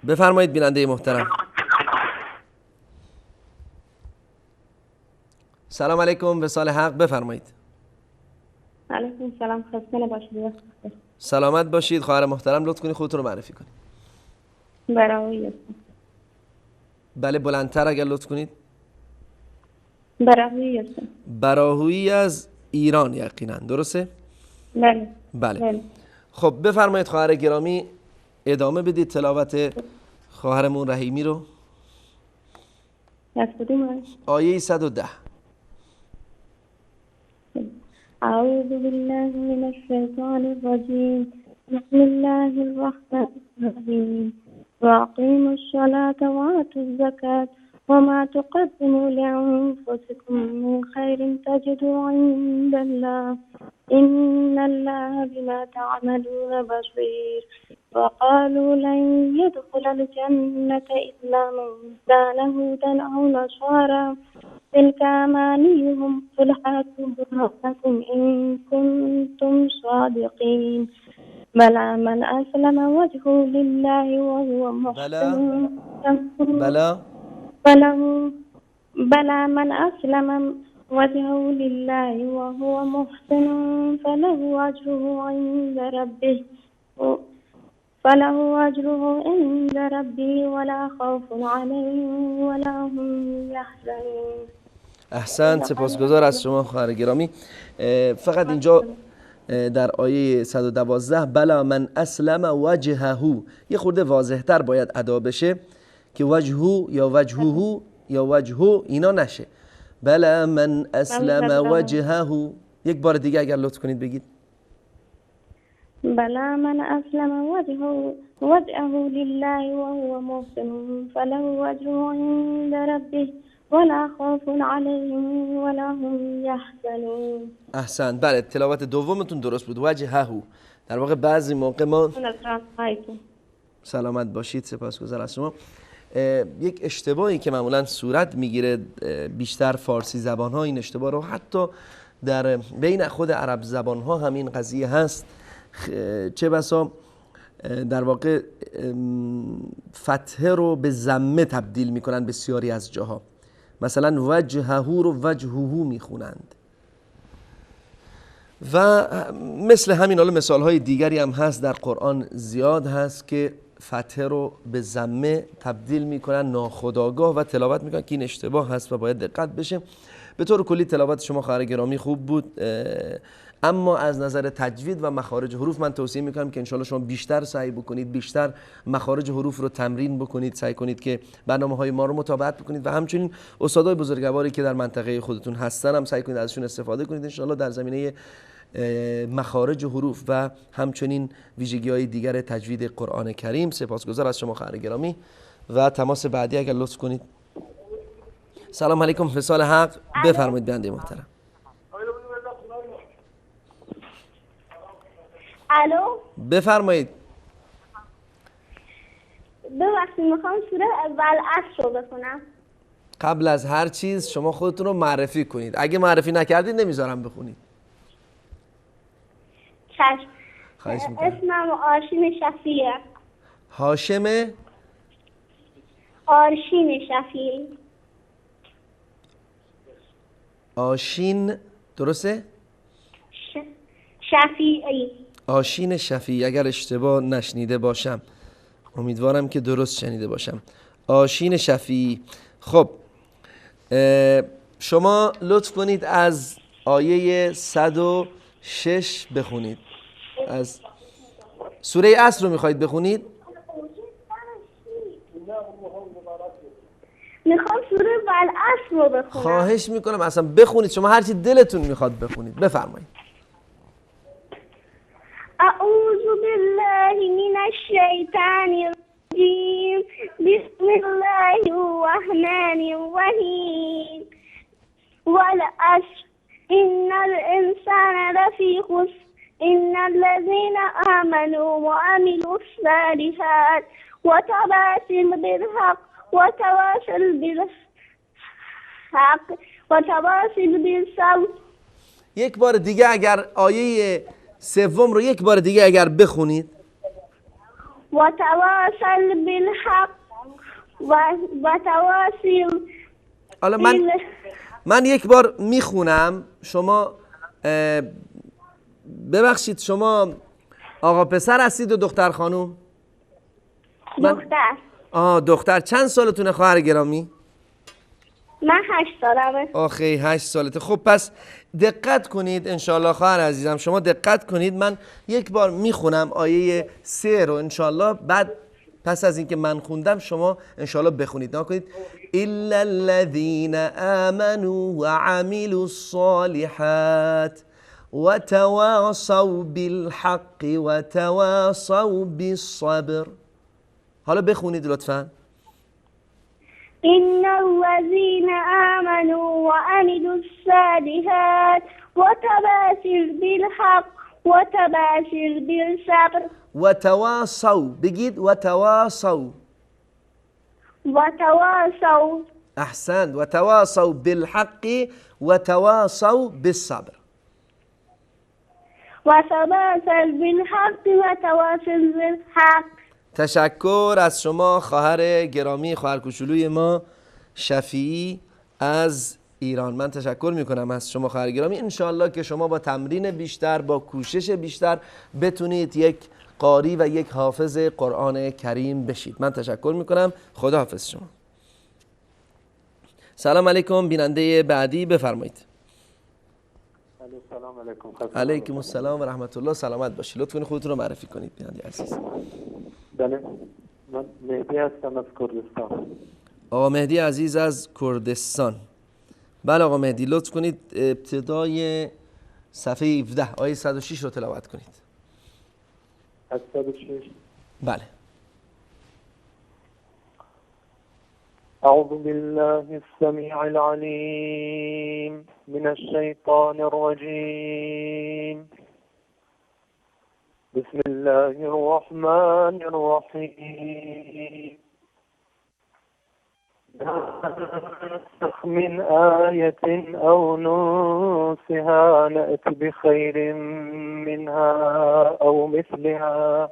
بفرمایید بیننده محترم. سلام علیکم، وصال حق، بفرمایید. علیکم سلام، خسته نباشید. سلامت باشید. خواهر محترم لطف کنید خودتون رو معرفی کنید. براهویی هستم. بله بلندتر اگر لطف کنید. براهویی هستم. براهویی از ایران یقینا، درسته؟ بله. بله. خب بفرمایید خواهر گرامی، ادامه بدید تلاوت خواهرمون رحیمی رو. از کدوم آیه 110. أعوذ بالله من الشيطان الرجيم بسم الله الرحمن الرحيم وأقيموا الصلاة وآتوا الزكاة وما تقدموا لأنفسكم من خير تجدوا عند الله إن الله بما تعملون بصير وقالوا لن يدخل الجنة إلا من كان هودا أو نصارى تلك أمانيهم قل هاتوا برهانكم إن كنتم صادقين بلى من أسلم وجهه لله وهو محسن بلى من أسلم وجهه لله وهو محسن فله أجره عند ربه ولا خوف عليهم ولا هم يحزنون. احسن، سپاسگزار از شما خواهر گرامی. فقط اینجا در آیه 112 بلا من اسلم وجهه یه خورده واضح تر باید ادا بشه که وجهو یا وجهه یا وجهو اینا نشه. بلا من اسلم وجهه. یک بار دیگه اگر لطف کنید بگید. بلا من اسلم وجهه لله وهو محسن فله اجره عند ربه ولا خوف عليهم ولا هم يحزنون. احسن. بله تلاوت دومتون درست بود، وجهه. در واقع بعضی موقع ما سلامت باشید، سپاسگزار از شما. یک اشتباهی که معمولا صورت میگیره بیشتر فارسی زبان ها، این اشتباه رو حتی در بین خود عرب زبان ها همین قضیه هست، چه بسا در واقع فتحه رو به ضمه تبدیل میکنن بسیاری از جاها. مثلا وجهه رو وجهه میخونند و مثل همین حالا مثال های دیگری هم هست در قرآن زیاد هست که فتحه رو به ضمه تبدیل میکنن ناخودآگاه و تلاوت میکنن که این اشتباه هست و باید دقت بشه. به طور کلی تلاوت شما خواهر گرامی خوب بود، اما از نظر تجوید و مخارج حروف من توصیه میکنم که انشالله شما بیشتر سعی بکنید، بیشتر مخارج حروف رو تمرین بکنید، سعی کنید که برنامه‌های ما رو متابعت بکنید و همچنین استادای بزرگواری که در منطقه خودتون هستن هم سعی کنید ازشون استفاده کنید انشالله در زمینه مخارج حروف و همچنین ویژگی‌های دیگر تجوید قرآن کریم. سپاسگزار از شما خواهر گرامی و تماس بعدی اگر لطف کنید. سلام علیکم، فصال حق، بفرمایید بنده محترم. الو بفرمایید. ببخشید میخوام سوره والعصر رو بخونم. قبل از هر چیز شما خودتون رو معرفی کنید، اگه معرفی نکردید نمیذارم بخونید. چشم. خواهش میکنم. اسمم آرشین شفیعه. هاشم آرشین شفیعی. آشین، درسته؟ شفیعی. آشین شفیعی. اگر اشتباه نشنیده باشم، امیدوارم که درست شنیده باشم. آشین شفیعی. خب شما لطف کنید از آیه 106 بخونید. از سوره عصر رو میخواید بخونید؟ میخوام سوره والعصر رو بخونم. خواهش میکنم اصلا بخونید، شما هرچی دلتون میخواد بخونید. بفرمایید. اعوذ بالله من الشیطان الرجیم. بسم الله الرحمن الرحیم. والعصر ان الانسان لفی خسر ان الذين آمنوا وعملوا الصالحات وتواصوا بالحق وتواصوا بالحق وتواصوا بالصبر. یک بار دیگه اگر آیه سوم رو یک بار دیگه اگر بخونید. وتواصل بالحق وتواصل. حالا من یک بار میخونم، شما ببخشید شما آقا پسر هستید و دختر خانوم؟ دختر. دختر. چند سالتونه خواهر گرامی؟ من 8 سالمه. آخه 8 سالته. خب پس دقت کنید انشالله خواهر عزیزم، شما دقت کنید. من یک بار میخونم آیه 3 رو انشالله، بعد پس از اینکه من خوندم شما انشالله بخونید. نگاه کنید. الا الذين آمنوا وعملوا الصالحات وتواصوا بالحق وتواصوا بالصبر. حالا بخونید لطفاً. إن الذين آمنوا وعملوا الصالحات وتواصوا بالحق وتواصوا بالصبر. وتواصوا. بگید وتواصوا. وتواصوا. احسنت. وتواصوا بالحق وتواصوا بالصبر. وتواصوا بالحق وتواصوا بالحق. تشکر از شما خواهر گرامی، خواهر کوچولوی ما شفیعی از ایران. من تشکر میکنم از شما خواهر گرامی. انشالله که شما با تمرین بیشتر، با کوشش بیشتر بتونید یک قاری و یک حافظ قرآن کریم بشید. من تشکر میکنم. خدا حافظ شما. سلام علیکم. بیننده بعدی بفرمایید. سلام علیکم. علیکم السلام و رحمت الله. سلامت باشید. لطفاً خودتون رو معرفی کنید بیننده عزیز. بله، من مهدی هستم از کردستان. آقا مهدی عزیز از کردستان. بله آقا مهدی، لطف کنید ابتدای صفحه 17 آیه 106 رو تلاوت کنید. 106. بله. اعوذ بالله السمیع العلیم من الشیطان الرجیم. بسم الله الرحمن الرحیم. نسخ من آية أو ننسها نأت بخير منها أو مثلها.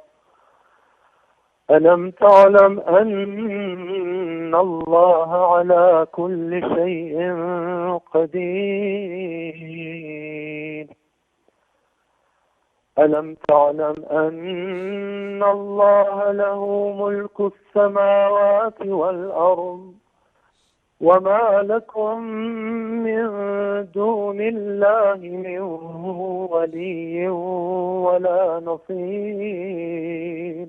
ألم تعلم أن الله على كل شيء قدير. ألم تعلم أن الله له ملك السماوات والأرض وما لكم من دون الله من ولي ولا نصير.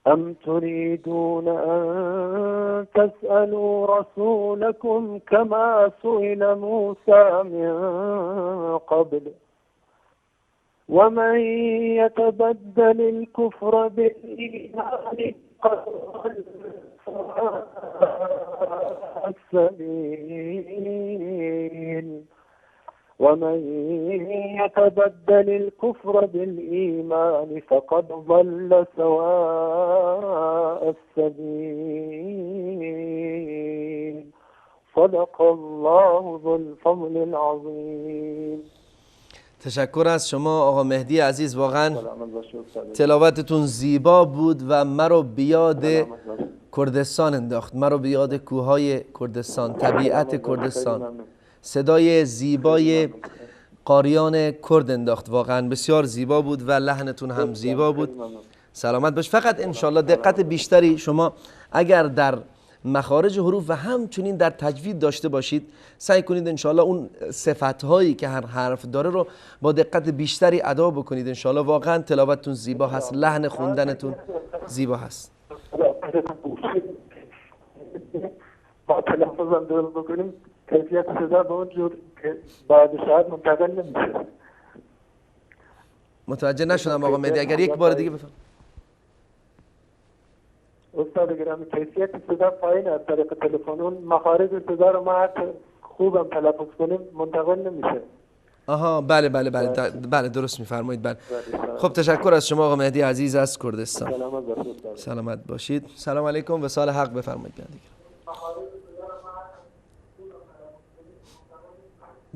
أم تريدون أن تسألوا رسولكم كما سئل موسى من قبل ومن يتبدل الكفر بالإيمان فقد ضل سواء السبيل. ومن يتبدل الكفر بالإيمان فقد ضل سواء السبيل. صدق الله ذو الفضل العظيم. تشکر از شما آقا مهدی عزیز، واقعا تلاوتتون زیبا بود و مرا به یاد کردستان انداخت، مرا به یاد کوههای کردستان، طبیعت کردستان، صدای زیبای قاریان کرد انداخت. واقعا بسیار زیبا بود و لحنتون هم زیبا بود. سلامت باش. فقط انشالله دقت بیشتری شما اگر در مخارج حروف و همچنین در تجوید داشته باشید، سعی کنید انشالله اون صفتهایی که هر حرف داره رو با دقت بیشتری ادا بکنید. انشالله واقعا تلاوتتون زیبا هست، لحن خوندنتون زیبا هست. با تلفظم درست بکنیم کیفیت صدا به اون جور که بعد شاید منتقل نمیشه. متوجه نشدم آقا مهدی، اگر یک بار دیگه بفرمایید. استاد گرامی کیفیت صدا پایینه از طریق تلفن، اون مخارج صدا رو ما هر خوبم تلفظ کنیم منتقل نمیشه. آها بله بله بله بله درست میفرمایید. بله خب تشکر از شما آقا مهدی عزیز از کردستان. سلامت باشید. سلام علیکم. وصال حق بفرمایید.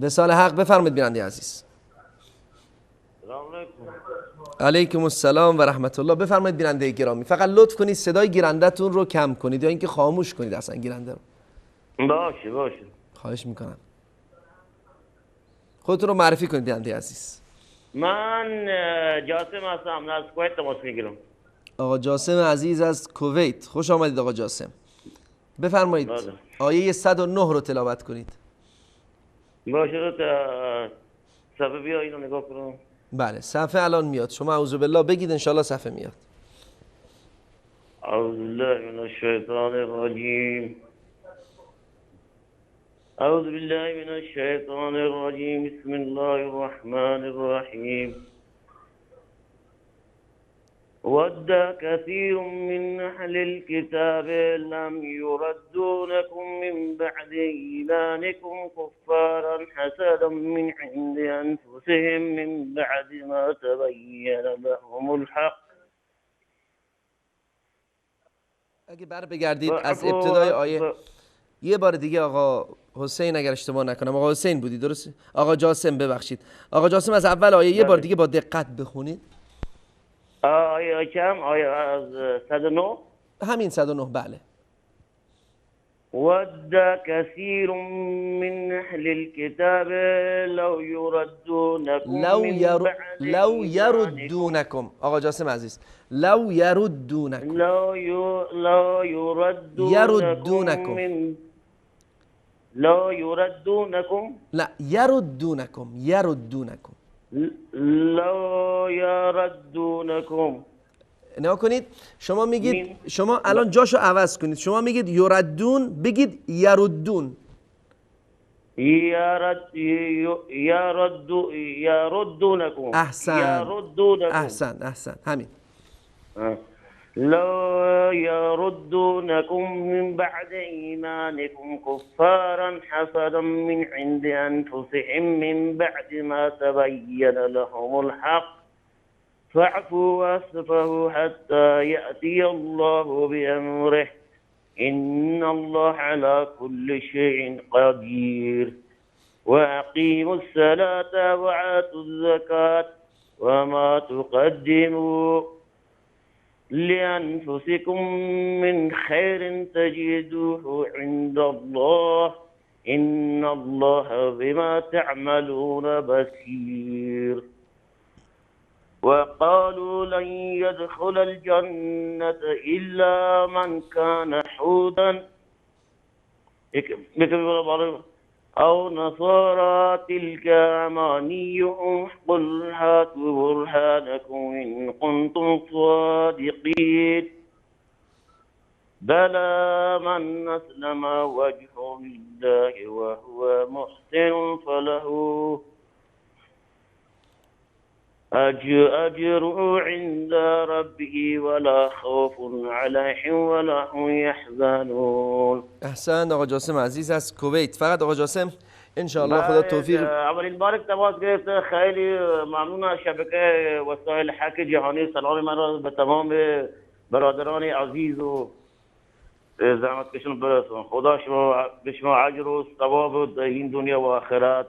وصال حق بفرمایید بیننده عزیز. سلام علیکم. علیکم السلام و رحمت الله. بفرمایید بیننده گرامی. فقط لطف کنید صدای گیرنده‌تون رو کم کنید یا اینکه خاموش کنید اصلا گیرنده رو. باشه. خواهش میکنم. خودتون رو معرفی کنید بیننده عزیز. من جاسم هستم، از کویت تماس میگیرم. آقا جاسم عزیز از کویت، خوش آمدید آقا جاسم. بفرمایید آیه 109 رو تلاوت کنید. باشه صفحه بیا اینو نگاه کنم. بله صفحه الان میاد، شما اعوذ بالله بگید انشالله صفحه میاد. اعوذ بالله من الشیطان الرجیم. اعوذ بالله من الشیطان الرجیم. بسم الله الرحمن الرحیم. ود كثير من أهل الكتاب لم يردونكم من بعد إيمانكم كفارا حسدا من عند أنفسهم من بعد ما تبين لهم الحق. اگه بر بگردید از ابتدای آیه یه بار دیگه آقا حسین اگر اشتباه نکنم، آقا حسین بودی درست؟ آقا جاسم ببخشید. آقا جاسم از اول آیه یه بار دیگه با دقت بخونید. آیه کم؟ آیه از 109؟ همین 109 بله. ود كثير من أهل الكتاب لو يردونكم آقا جاسم عزیز لو يردونكم لا يردونكم لا يردونكم لا يردونكم. نگاه کنید شما میگید، شما الان جاشو عوض کنید، شما میگید یردون بگید یردون. يردونكم. احسن همین. لا يردونكم من بعد إيمانكم كفارا حسدا من عند أنفسهم من بعد ما تبين لهم الحق فاعفوا واصفحوا حتى يأتي الله بأمره إن الله على كل شيء قدير. وأقيموا الصلاة وآتوا الزكاة وما تقدموا لأنفسكم من خير تجدوه عند الله إن الله بما تعملون بصير. وقالوا لن يدخل الجنة إلا من كان حودا أو نصارى تلك أمانيهم قل هاتوا برهانكم إن كنتم صادقين. بلى من أسلم وجهه لله وهو محسن فله أجره عند ربه ولا خوف عليهم ولا هم يحزنون. احسن آقا جاسم عزیز از کویت. فقط آقا جاسم انشاءالله خدا توفیق. اولین بار تماس گرفته، خیلی ممنون از شبکه وسایل حق جهانی. سلام من را به تمام برادران عزیز و زحمت کشون برسون. خدا به شما اجر و ثواب این دنیا و آخرت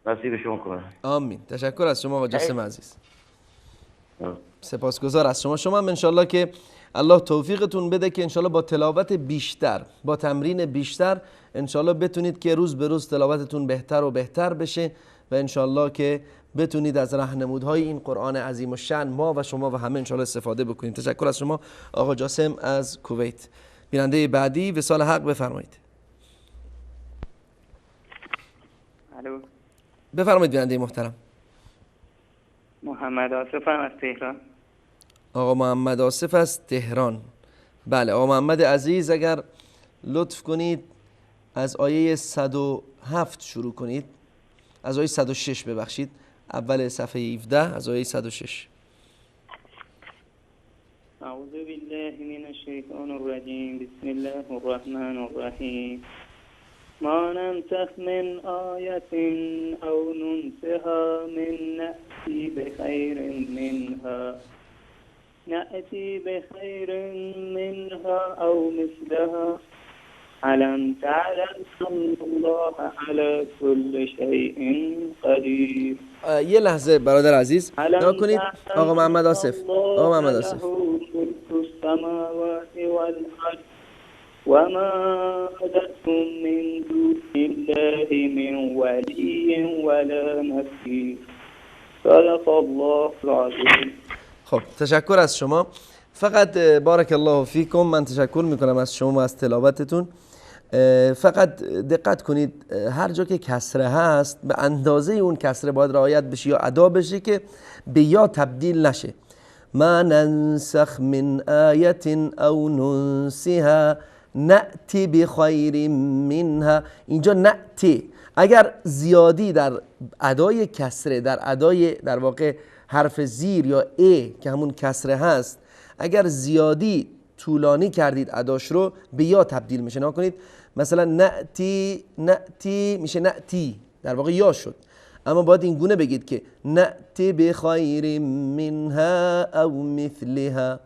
نصیب شما کنه. آمین. تشکر از شما آقا جاسم عزیز. سپاسگزار از شما. شما هم انشالله که الله توفیقتون بده که انشالله با تلاوت بیشتر، با تمرین بیشتر انشالله بتونید که روز به روز تلاوتتون بهتر و بهتر بشه و انشالله که بتونید از راهنمودهای این قرآن عظیم الشأن ما و شما و همه انشالله استفاده بکنید. تشکر از شما آقا جاسم از کویت. بیننده بعدی وصال حق بفرمایید. الو. بفرمایید بیننده محترم. محمد آصف از تهران. آقا محمد آصف از تهران. بله آقا محمد عزیز اگر لطف کنید از آیه 107 شروع کنید، از آیه 106 ببخشید، اول صفحه 17 از آیه 106. اعوذ بالله من الشیطان الرجیم بسم الله الرحمن الرحیم ما ننسخ من آیت او ننسها من نأتی بخیر منها او مثلها علم تعلم ان الله على كل شيء قدیر. یه لحظه برادر عزیز نگاه کنید. آقا محمد آصف، آقا محمد آصف، السماوات والارض وما لكم من دون الله من ولی ولا نصير. صدق الله العظیم. خب تشکر از شما. فقط بارک الله فیکم، من تشکر میکنم از شما از تلاوتتون. فقط دقت کنید هر جا که کسره هست به اندازه اون کسره باید رعایت بشه یا ادا بشه که به یا تبدیل نشه. ما ننسخ من آیت او ننسها نأتی بخیر منها. اینجا نأتی اگر زیادی در ادای کسره، در ادای در واقع حرف زیر یا ای که همون کسره هست، اگر زیادی طولانی کردید اداش رو به یا تبدیل میشه. نگاه کنید مثلا نأتی میشه نأتی، در واقع یا شد، اما باید این گونه بگید که نأتی بخیر منها او مثلها.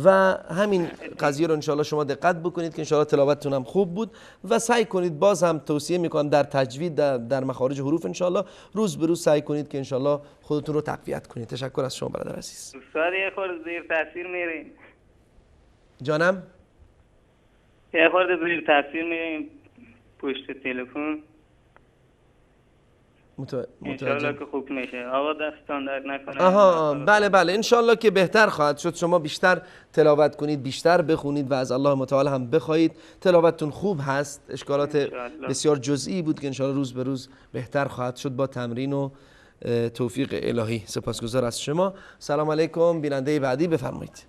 و همین قضیه رو انشاءالله شما دقت بکنید که انشاءالله تلاوتتون هم خوب بود و سعی کنید، باز هم توصیه میکنم در تجوید در مخارج حروف انشاءالله روز به روز سعی کنید که انشاءالله خودتون رو تقویت کنید. تشکر از شما برادر عزیز. استاد یه خورده زیر تاثیر میرین. جانم؟ یه خورده زیر تاثیر میرین پشت تلفن. انشالله که خوب میشه. آقا دستان درد نکنه. آها بله بله انشالله که بهتر خواهد شد. شما بیشتر تلاوت کنید، بیشتر بخونید و از الله متعال هم بخواهید. تلاوتتون خوب هست، اشکالات بسیار جزئی بود که انشالله روز به روز بهتر خواهد شد با تمرین و توفیق الهی. سپاسگزار از شما. سلام علیکم. بیننده بعدی بفرمایید.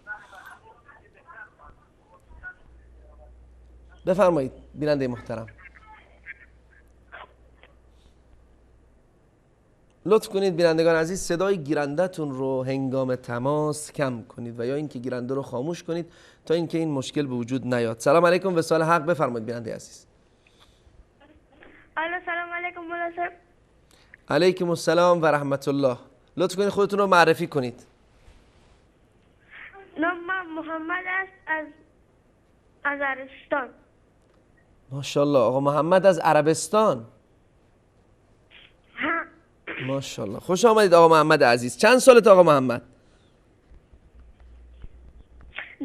بفرمایید بیننده محترم. لطف کنید بینندگان عزیز صدای گیرنده‌تون رو هنگام تماس کم کنید و یا اینکه گیرنده رو خاموش کنید تا اینکه این مشکل به وجود نیاد. سلام علیکم وصال حق بفرمایید بیننده عزیز. سلام علیکم مولا صاحب. علیکم السلام و رحمت الله. لطف کنید خودتون رو معرفی کنید. نام محمد است از عربستان. ماشاءالله آقا محمد از عربستان. ماشاءالله خوش آمدید آقا محمد عزیز. چند سالت آقا محمد؟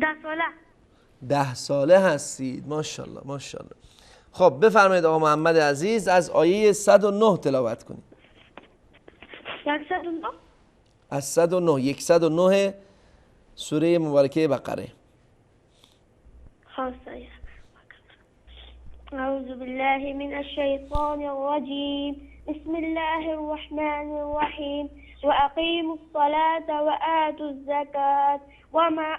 10 ساله. 10 ساله هستید. ماشاءالله ماشاءالله. خب بفرمایید آقا محمد عزیز از آیه 109 تلاوت کنید. 109 از 109 سوره مبارکه بقره. خاصه. اعوذ بالله من الشیطان الرجیم بسم الله الرحمن الرحیم واقیموا الصلاة وآتوا الزکاة وما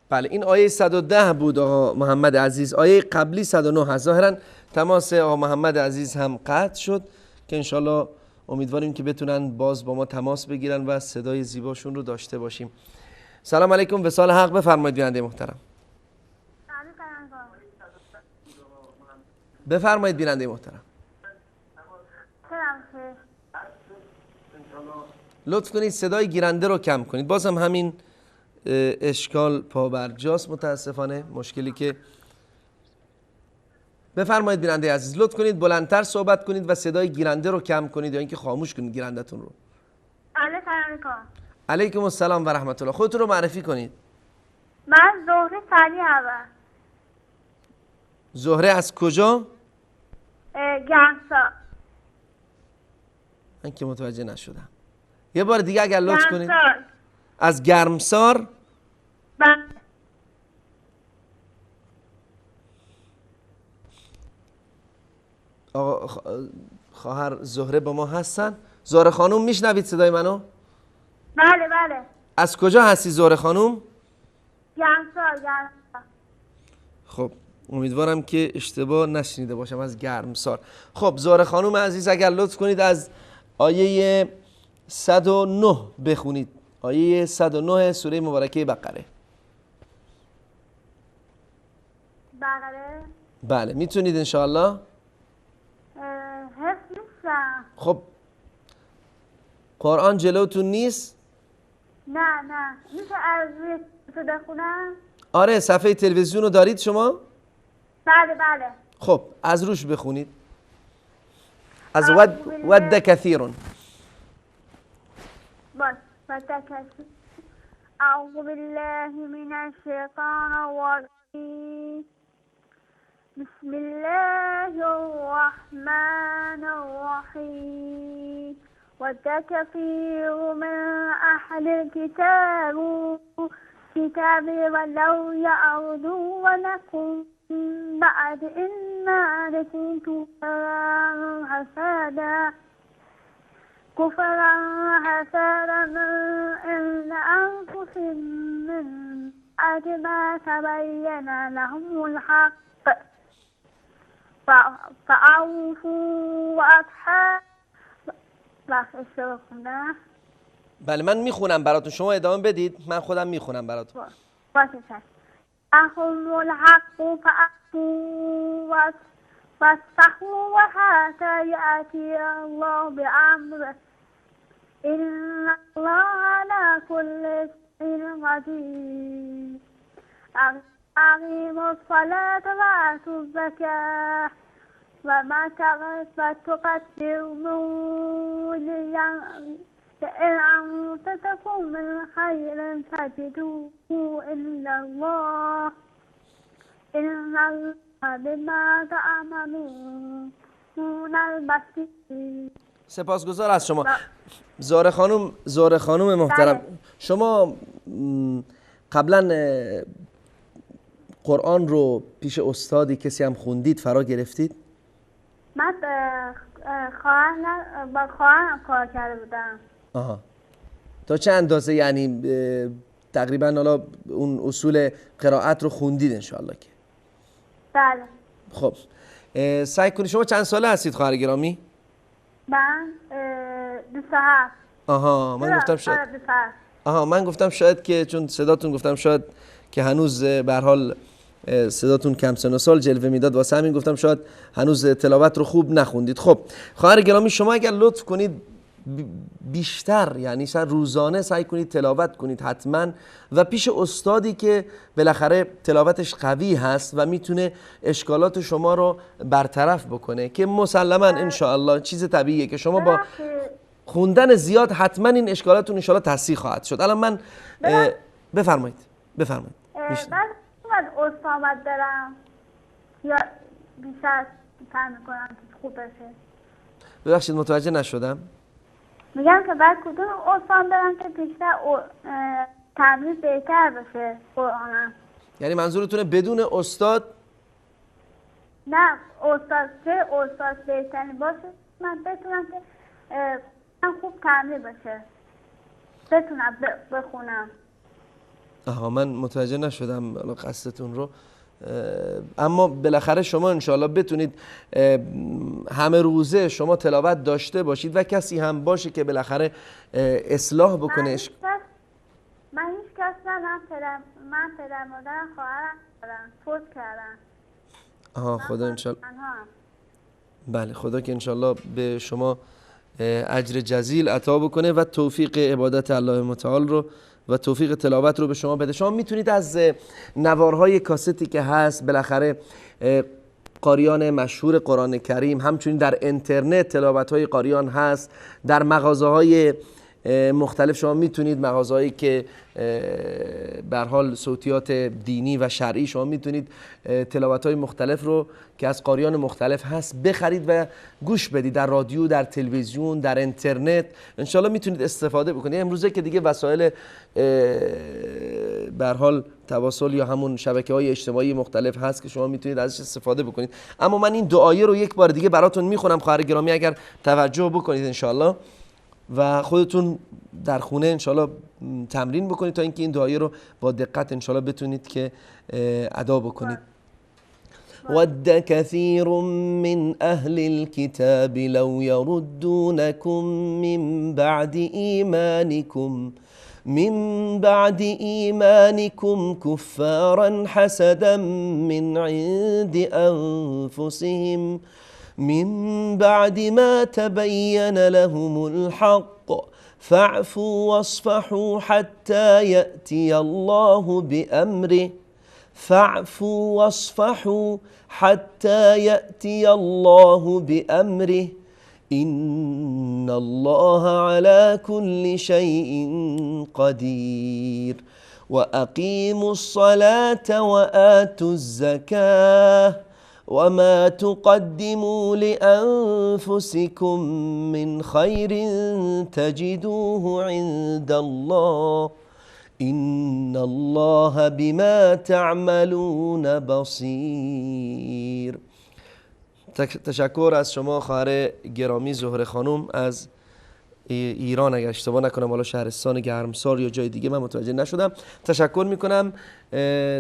بله این آیه 110 بود آقا محمد عزیز. آیه قبلی 109 هست. ظاهرا تماس آقا محمد عزیز هم قطع شد که انشالله امیدواریم که بتونن باز با ما تماس بگیرن و صدای زیباشون رو داشته باشیم. سلام علیکم وصال حق بفرمایید بیننده محترم. بفرمایید بیننده محترم. لطف کنید صدای گیرنده رو کم کنید. بازم همین اشکال پابرجاست متاسفانه، مشکلی که بفرمایید بیننده عزیز، لطف کنید بلندتر صحبت کنید و صدای گیرنده رو کم کنید یا اینکه خاموش کنید گیرنده‌تون رو. علیکم. علیکم السلام و رحمت الله. خودتون رو معرفی کنید. من زهره سنی اول. زهره از کجا؟ گرمسار. من که متوجه نشدم. یه بار دیگه اگر لطف کنید. گرمسار. از گرمسار؟ بله. آقا خواهر زهره با ما هستن؟ زهره خانوم میشنوید صدای منو؟ بله بله. از کجا هستی زهره خانوم؟ گرمسار. خب امیدوارم که اشتباه نشنیده باشم، از گرمسار. خب زهره خانوم عزیز اگر لطف کنید از آیه 109 بخونید. آیه 109 سوره مبارکه بقره. بقره؟ بله میتونید انشاءالله؟ حفظ نیستم. خب قرآن جلوتون نیست؟ نه میشه از روی تو بخونم؟ آره صفحه تلویزیون رو دارید شما؟ بله. خب از روش بخونید. از ود کثیرون. ود کثیر. اعوذ بالله من الشیطان الرجیم. بسم الله الرحمن الرحیم. ود کثیر من اهل الكتاب ولو يعودونكم بعد إن عادكم كفرا حسدا من عند أنفسهم من بعد ما تبين لهم الحق فأوفوا وأضحوا. بله من میخونم براتون، شما ادامه بدید، من خودم میخونم براتون. باشه اهم الحق فأتوا واستحوا وحتى يأتي الله بأمره إن الله على كل شيء قدير. أقيموا الصلاة وآتوا الزكاة وما تقدموا إن أنفسكم من خير تجدوه إلا الله إن الله بما تعملون البصير. سپاسگزار از شما زهره خانم محترم. شما قبلا قرآن رو پیش استادی کسی هم خوندید، فرا گرفتید؟ من با خواهرم کار کرده بودم. آها. تا چه اندازه یعنی تقریبا حالا اون اصول قرائت رو خوندید انشاءالله که؟ بله. خب سعی کنید. شما چند ساله هستید خواهر گرامی؟ من 27. من گفتم شاید که چون صداتون گفتم شاید که هنوز به هر حال صداتون کم سن و سال جلوه میداد، واسه همین گفتم شاید هنوز تلاوت رو خوب نخوندید. خب خواهر گرامی شما اگر لطف کنید بیشتر یعنی روزانه سعی کنید تلاوت کنید حتما و پیش استادی که بالاخره تلاوتش قوی هست و میتونه اشکالات شما رو برطرف بکنه که مسلما انشاءالله چیز طبیعیه که شما با خوندن زیاد حتما این اشکالاتون انشاءالله تصحیح خواهد شد. الان من بفرمایید. من استاد دارم یا بیشتر تمرین کنم که خوب بشه؟ ببخشید متوجه نشدم. میگم که بعد کدوم استاد دارم که بیشتر تمرین بهتر بشه قرآنم؟ یعنی منظورتونه بدون استاد؟ نه استاد بهتری باشه من بتونم که من خوب تمرین بشه بتونم بخونم. من متوجه نشدم قصدتون رو، اما بالاخره شما انشاءالله بتونید همه روزه شما تلاوت داشته باشید و کسی هم باشه که بالاخره اصلاح بکنه. من هیچ کس ندارم. من پدر مادرم خواهرم دارم فوت کردم. خدا انشاءالله. بله خدا که انشاءالله به شما اجر جزیل عطا بکنه و توفیق عبادت الله متعال رو و توفیق تلاوت رو به شما بده. شما میتونید از نوارهای کاستی که هست بالاخره قاریان مشهور قرآن کریم، همچنین در اینترنت تلاوت‌های قاریان هست. در مغازه‌های مختلف شما میتونید، مغازه‌هایی که به هر حال صوتیات دینی و شرعی، شما میتونید تلاوت‌های مختلف رو که از قاریان مختلف هست بخرید و گوش بدید. در رادیو، در تلویزیون، در اینترنت انشالله میتونید استفاده بکنید. امروزه که دیگه وسایل به هر حال تواصل یا همون شبکه‌های اجتماعی مختلف هست که شما میتونید ازش استفاده بکنید. اما من این دعایه رو یک بار دیگه براتون میخونم خواهر گرامی، اگر توجه بکنید انشالله و خودتون در خونه انشالله تمرین بکنید تا اینکه این دعایه رو با دقت انشالله بتونید که ادا بکنید. ود كثير من أهل الكتاب لو يردونكم من بعد إيمانكم كفارا حسدا من عند أنفسهم من بعد ما تبين لهم الحق فاعفوا واصفحوا حتى يأتي الله بأمره إن الله على كل شيء قدير وأقيموا الصلاة وآتوا الزكاة وما تقدموا لأنفسكم من خير تجدوه عند الله إن الله بما تعملون بصير. تشکر از شما خواهر گرامی زهره خانم از ایران، اگر اشتباه نکنم حالا شهرستان گرمسار یا جای دیگه، من متوجه نشدم. تشکر میکنم.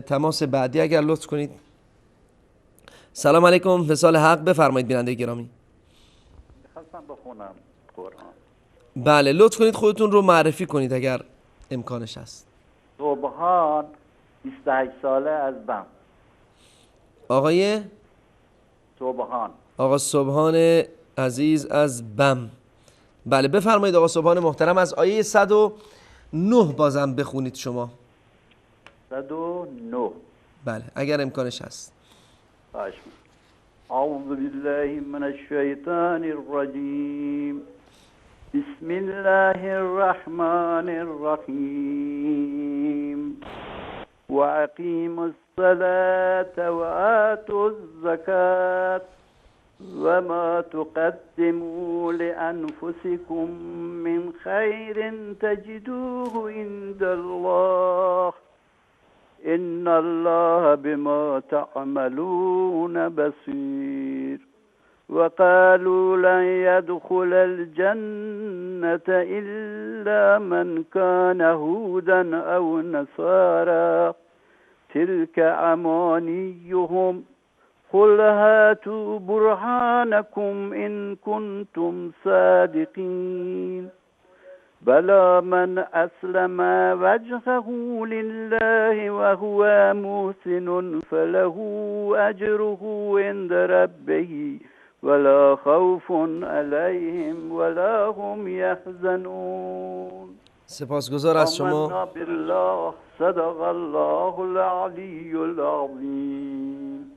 تماس بعدی اگر لطف کنید. سلام علیکم، وصال حق، بفرمایید بیننده گرامی. خواستم بخونم قرآن. بله لطف کنید خودتون رو معرفی کنید اگر امکانش هست. صبحان 28 ساله از بم. آقای صبحان. آقا صبحان عزیز از بم. بله بفرمایید آقا صبحان محترم، از آیه 109 بازم بخونید شما. 109. بله اگر امکانش هست. اعوذ بالله من الشیطان الرجیم بسم الله الرحمن الرحیم وأقيموا الصلاة وآتوا الزكاة وما تقدموا لأنفسكم من خير تجدوه عند الله إن الله بما تعملون بصير وقالوا لن يدخل الجنة إلا من كان هودا أو نصارى تلك أمانيهم قل هاتوا برهانكم إن كنتم صادقين بلى من أسلم وجهه لله وهو محسن فله أجره عند ربه ولا خوف عليهم ولا هم يحزنون. سپاسگزار از شما. آمنا بالله صدق الله العلی العظیم.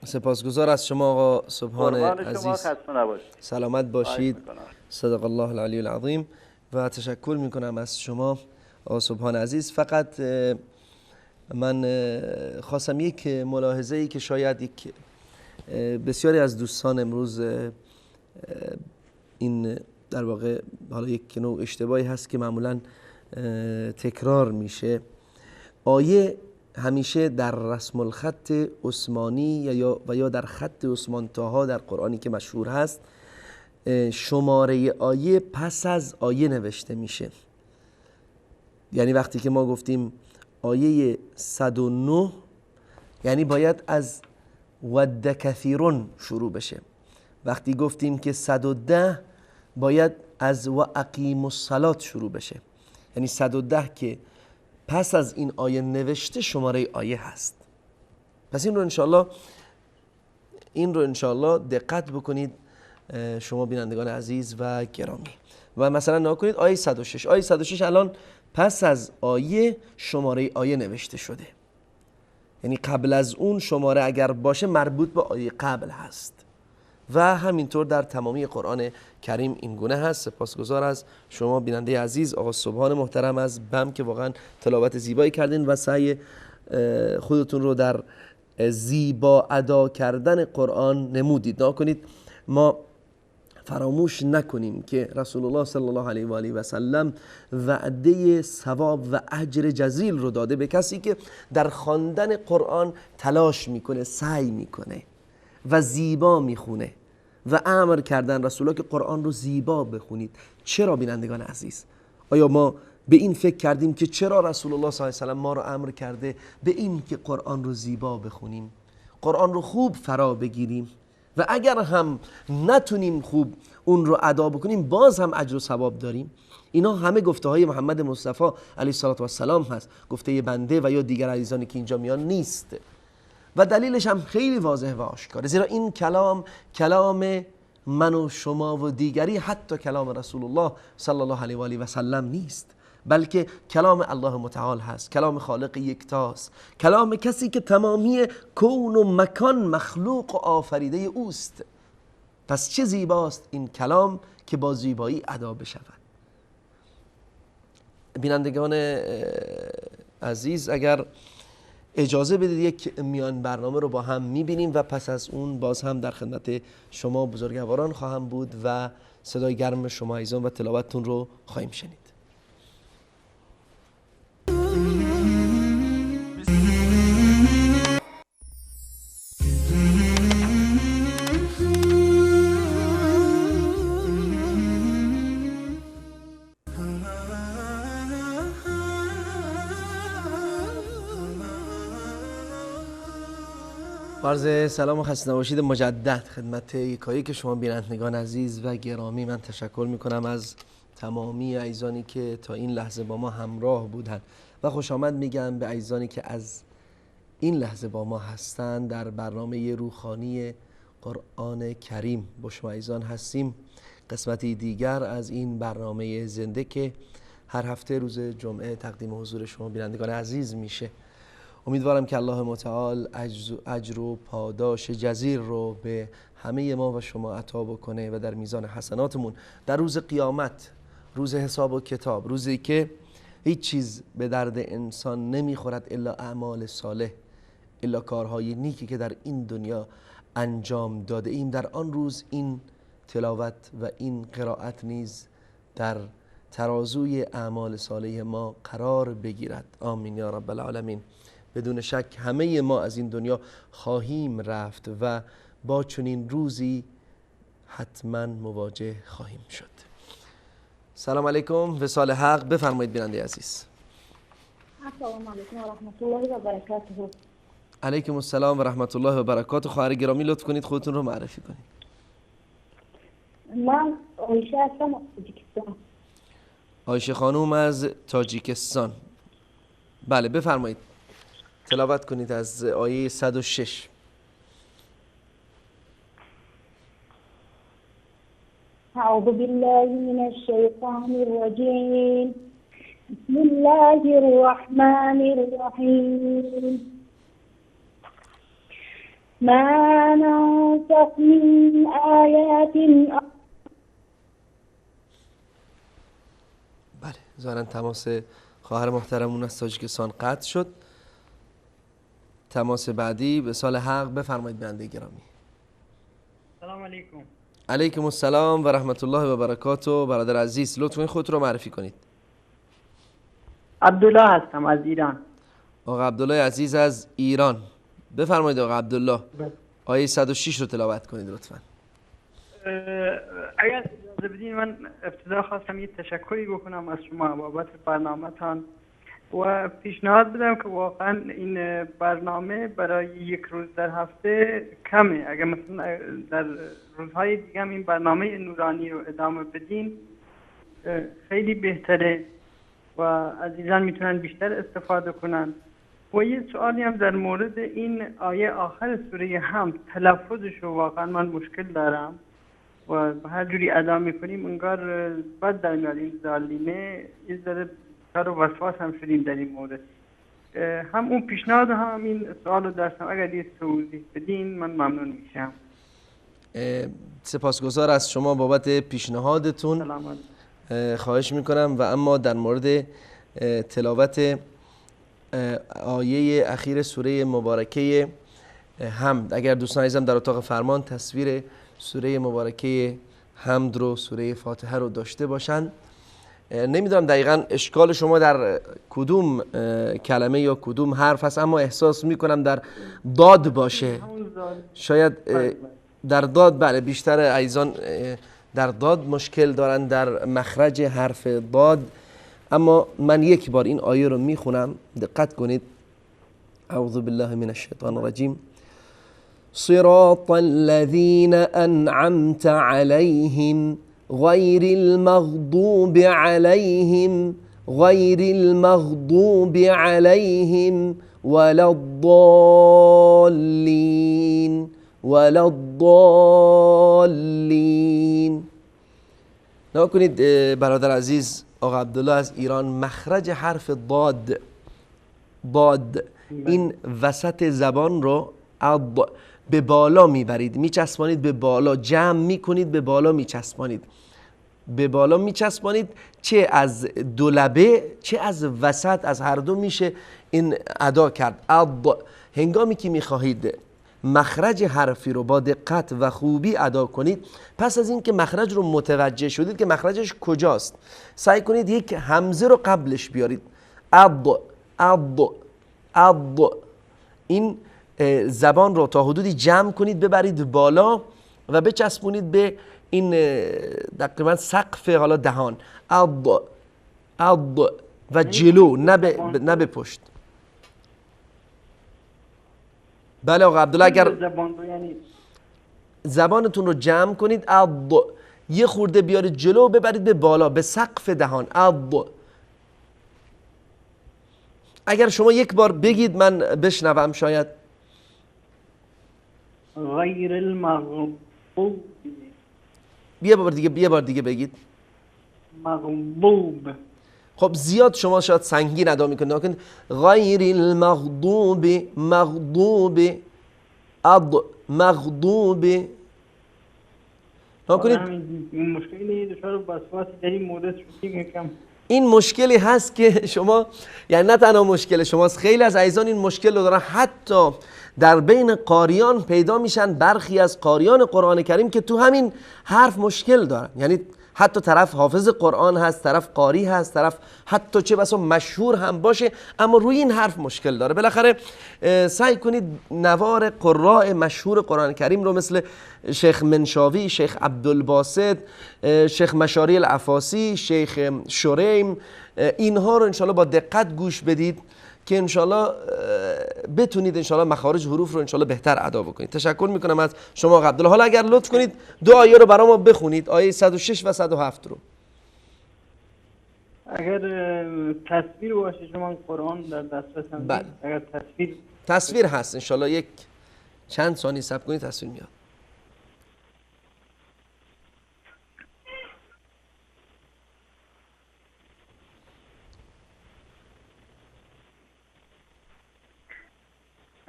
سپاسگزار از شما آقا صبحان عزیز. سلامت باشید. صدق الله العلی العظیم. و تشکر میکنم از شما آقا صبحان عزیز. فقط من خواستم یک ملاحظه‌ای که شاید بسیاری از دوستان امروز این در واقع حالا یک نوع اشتباهی هست که معمولا تکرار میشه. آیه همیشه در رسم الخط عثمانی یا در خط عثمان طاها در قرآنی که مشهور هست، شماره آیه پس از آیه نوشته میشه. یعنی وقتی که ما گفتیم آیه 109 یعنی باید از ود کثیرون شروع بشه. وقتی گفتیم که 110 باید از و اقیموا الصلاة شروع بشه. یعنی 110 که پس از این آیه نوشته شماره آیه هست. پس این رو انشالله دقت بکنید شما بینندگان عزیز و گرامی. و مثلا نگاه کنید آیه 106. آیه 106 الان پس از آیه شماره آیه نوشته شده. یعنی قبل از اون شماره اگر باشه مربوط به آیه قبل هست و همینطور در تمامی قرآن کریم این گونه هست. سپاسگزار از شما بیننده عزیز، آقا سبحان محترم از بم که واقعا تلاوت زیبایی کردین و سعی خودتون رو در زیبا ادا کردن قرآن نمودید. نکنید ما فراموش نکنیم که رسول الله صلی الله علیه و آله و سلم وعده ثواب و اجر جزیل رو داده به کسی که در خواندن قرآن تلاش میکنه، سعی میکنه و زیبا میخونه و امر کردن رسول الله که قرآن رو زیبا بخونید. چرا بینندگان عزیز؟ آیا ما به این فکر کردیم که چرا رسول الله صلی الله علیه و سلم ما رو امر کرده به این که قرآن رو زیبا بخونیم، قرآن رو خوب فرا بگیریم و اگر هم نتونیم خوب اون رو ادا بکنیم باز هم اجر و ثواب داریم؟ اینا همه گفته های محمد مصطفی علیه السلام هست، گفته بنده و یا دیگر عزیزانی که اینجا میان نیست و دلیلش هم خیلی واضح و آشکاره، زیرا این کلام من و شما و دیگری، حتی کلام رسول الله صلی الله علیه و آله و سلم نیست، بلکه کلام الله متعال هست، کلام خالق یکتاست، کلام کسی که تمامی کون و مکان مخلوق و آفریده اوست. پس چه زیباست این کلام که با زیبایی ادا بشود. بینندگان عزیز اگر اجازه بدید یک میان برنامه رو با هم میبینیم و پس از اون باز هم در خدمت شما بزرگواران خواهم بود و صدای گرم شما عزیزان و تلاوتتون رو خواهیم شنید. عرض سلام و خسته نباشید مجدد خدمت یکایی که شما بینندگان عزیز و گرامی. من تشکر میکنم از تمامی عزیزانی که تا این لحظه با ما همراه بودند و خوش آمد میگم به عزیزانی که از این لحظه با ما هستند. در برنامه روحانی قرآن کریم با شما عزیزان هستیم، قسمتی دیگر از این برنامه زنده که هر هفته روز جمعه تقدیم حضور شما بینندگان عزیز میشه. امیدوارم که الله متعال اجر و پاداش جزیل رو به همه ما و شما عطا بکنه و در میزان حسناتمون در روز قیامت، روز حساب و کتاب، روزی که هیچ چیز به درد انسان نمیخورد الا اعمال صالح، الا کارهای نیکی که در این دنیا انجام داده ایم، در آن روز این تلاوت و این قرائت نیز در ترازوی اعمال صالح ما قرار بگیرد. آمین یا رب العالمین. بدون شک همه ما از این دنیا خواهیم رفت و با چنین روزی حتما مواجه خواهیم شد. سلام علیکم، وصال حق. بفرمایید بیننده عزیز. السلام علیکم و رحمت الله و برکاته. علیکم السلام و رحمت الله و برکاته. خواهر گرامی لطف کنید خودتون رو معرفی کنید. من عایشه هستم از تاجیکستان. عایشه خانوم از تاجیکستان. بله بفرمایید، تلاوت کنید از آیه 106. اعوذ بالله من الشیطان الرجیم. بسم الله الرحمن الرحیم. ما ننسخ من آیات. بله، ظاهرا تماس خواهر محترمون از تاجیکستان قطع شد. تماس بعدی به سال حق. بفرمایید بنده گرامی. سلام علیکم. علیکم السلام و رحمت الله و برکاته. برادر عزیز لطفاً خودت رو معرفی کنید. عبدالله هستم از ایران. آقا عبدالله عزیز از ایران. بفرمایید آقا عبدالله، آیه 106 رو تلاوت کنید لطفاً. اگر اجازه بدین من ابتدا خواستم یه تشکری بکنم از شما بابت برنامه‌تان و پیشنهاد بدم که واقعا این برنامه برای یک روز در هفته کمه. اگر مثلا در روزهای دیگه هم این برنامه نورانی رو ادامه بدین خیلی بهتره و عزیزان میتونن بیشتر استفاده کنن. و یه سوالی هم در مورد این آیه آخر سوره حمد، تلفظش رو واقعا من مشکل دارم و به هر جوری ادا میکنیم انگار بد در میاد. این ظالمه یه ذره کار و وسواس هم شدیم در این مورد. هم اون پیشنهاد هم این سوال رو داشتم، اگر یه توضیح بدین من ممنون میشم. سپاسگزار از شما بابت پیشنهادتون، خواهش میکنم. و اما در مورد تلاوت آیه اخیر سوره مبارکه حمد، اگر دوستان عزیزم در اتاق فرمان تصویر سوره مبارکه حمد رو، سوره فاتحه رو داشته باشند. نمیدونم دقیقا اشکال شما در کدوم کلمه یا کدوم حرف هست، اما احساس میکنم در داد باشه. شاید در داد، بله، بیشتر عزیزان در داد مشکل دارن، در مخرج حرف داد. اما من یک بار این آیه رو میخونم، دقت کنید. اعوذ بالله من الشیطان الرجیم. صراط الذين أنعمت عليهم غير المغضوب عليهم ولا الضالين. نگاه کنید برادر عزیز آقا عبدالله از ایران، مخرج حرف داد این وسط زبان رو به بالا میبرید، میچسبانید به بالا، جمع میکنید، به بالا میچسبانید، به بالا میچسبانید. چه از دو لبه چه از وسط، از هر دو میشه این ادا کرد. هنگامی که میخواهید مخرج حرفی رو با دقت و خوبی ادا کنید، پس از این که مخرج رو متوجه شدید که مخرجش کجاست، سعی کنید یک همزه رو قبلش بیارید. این زبان رو تا حدودی جمع کنید، ببرید بالا و بچسبونید به این تقریبا سقف حالا دهان. و جلو، نه به پشت. بله آقا عبدالله، اگر زبانتون رو جمع کنید، یه خورده بیارید جلو و ببرید به بالا، به سقف دهان. اگر شما یک بار بگید من بشنوم شاید. غیر المغضوب. یه بار دیگه بگید. مغضوب. خب زیاد شما شاید سنگین ادا میکنید. نکنید غیر المغضوب، مغضوب، مغضوب. نکنید این مشکلی دچار وسواسی در این مورد شدیم یکم. این مشکلی هست که شما، یعنی نه تنها مشکل شماست، خیلی از عزیزان این مشکل رو دارن. حتی در بین قاریان پیدا میشن برخی از قاریان قرآن کریم که تو همین حرف مشکل دارن. یعنی حتی طرف حافظ قرآن هست، طرف قاری هست، طرف حتی چه بسا مشهور هم باشه، اما روی این حرف مشکل داره. بالاخره سعی کنید نوار قراء مشهور قرآن کریم رو مثل شیخ منشاوی، شیخ عبدالباسط، شیخ مشاری العفاسی، شیخ شریم، اینها رو انشالله با دقت گوش بدید که انشالله بتونید انشالله مخارج حروف رو انشالله بهتر ادا بکنید. تشکر میکنم از شما آقا عبدالله. حالا اگر لطف کنید دو آیه رو برای ما بخونید، آیه 106 و 107 رو. اگر تصویر باشه شما قرآن در دسترسم. بله. اگر تصویر هست انشالله یک چند ثانیه صبر کنید، تصویر میاد.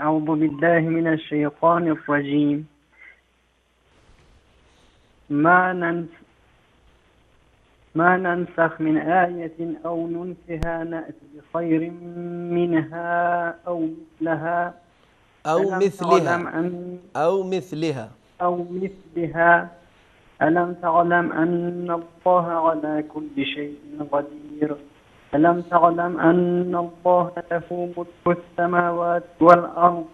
أعوذ بالله من الشيطان الرجيم. ما ننسخ من آية أو ننسها نأتي بخير منها أو مثلها ألم تعلم أن الله على كل شيء قدير ألم تعلم أن الله له ملك السماوات والأرض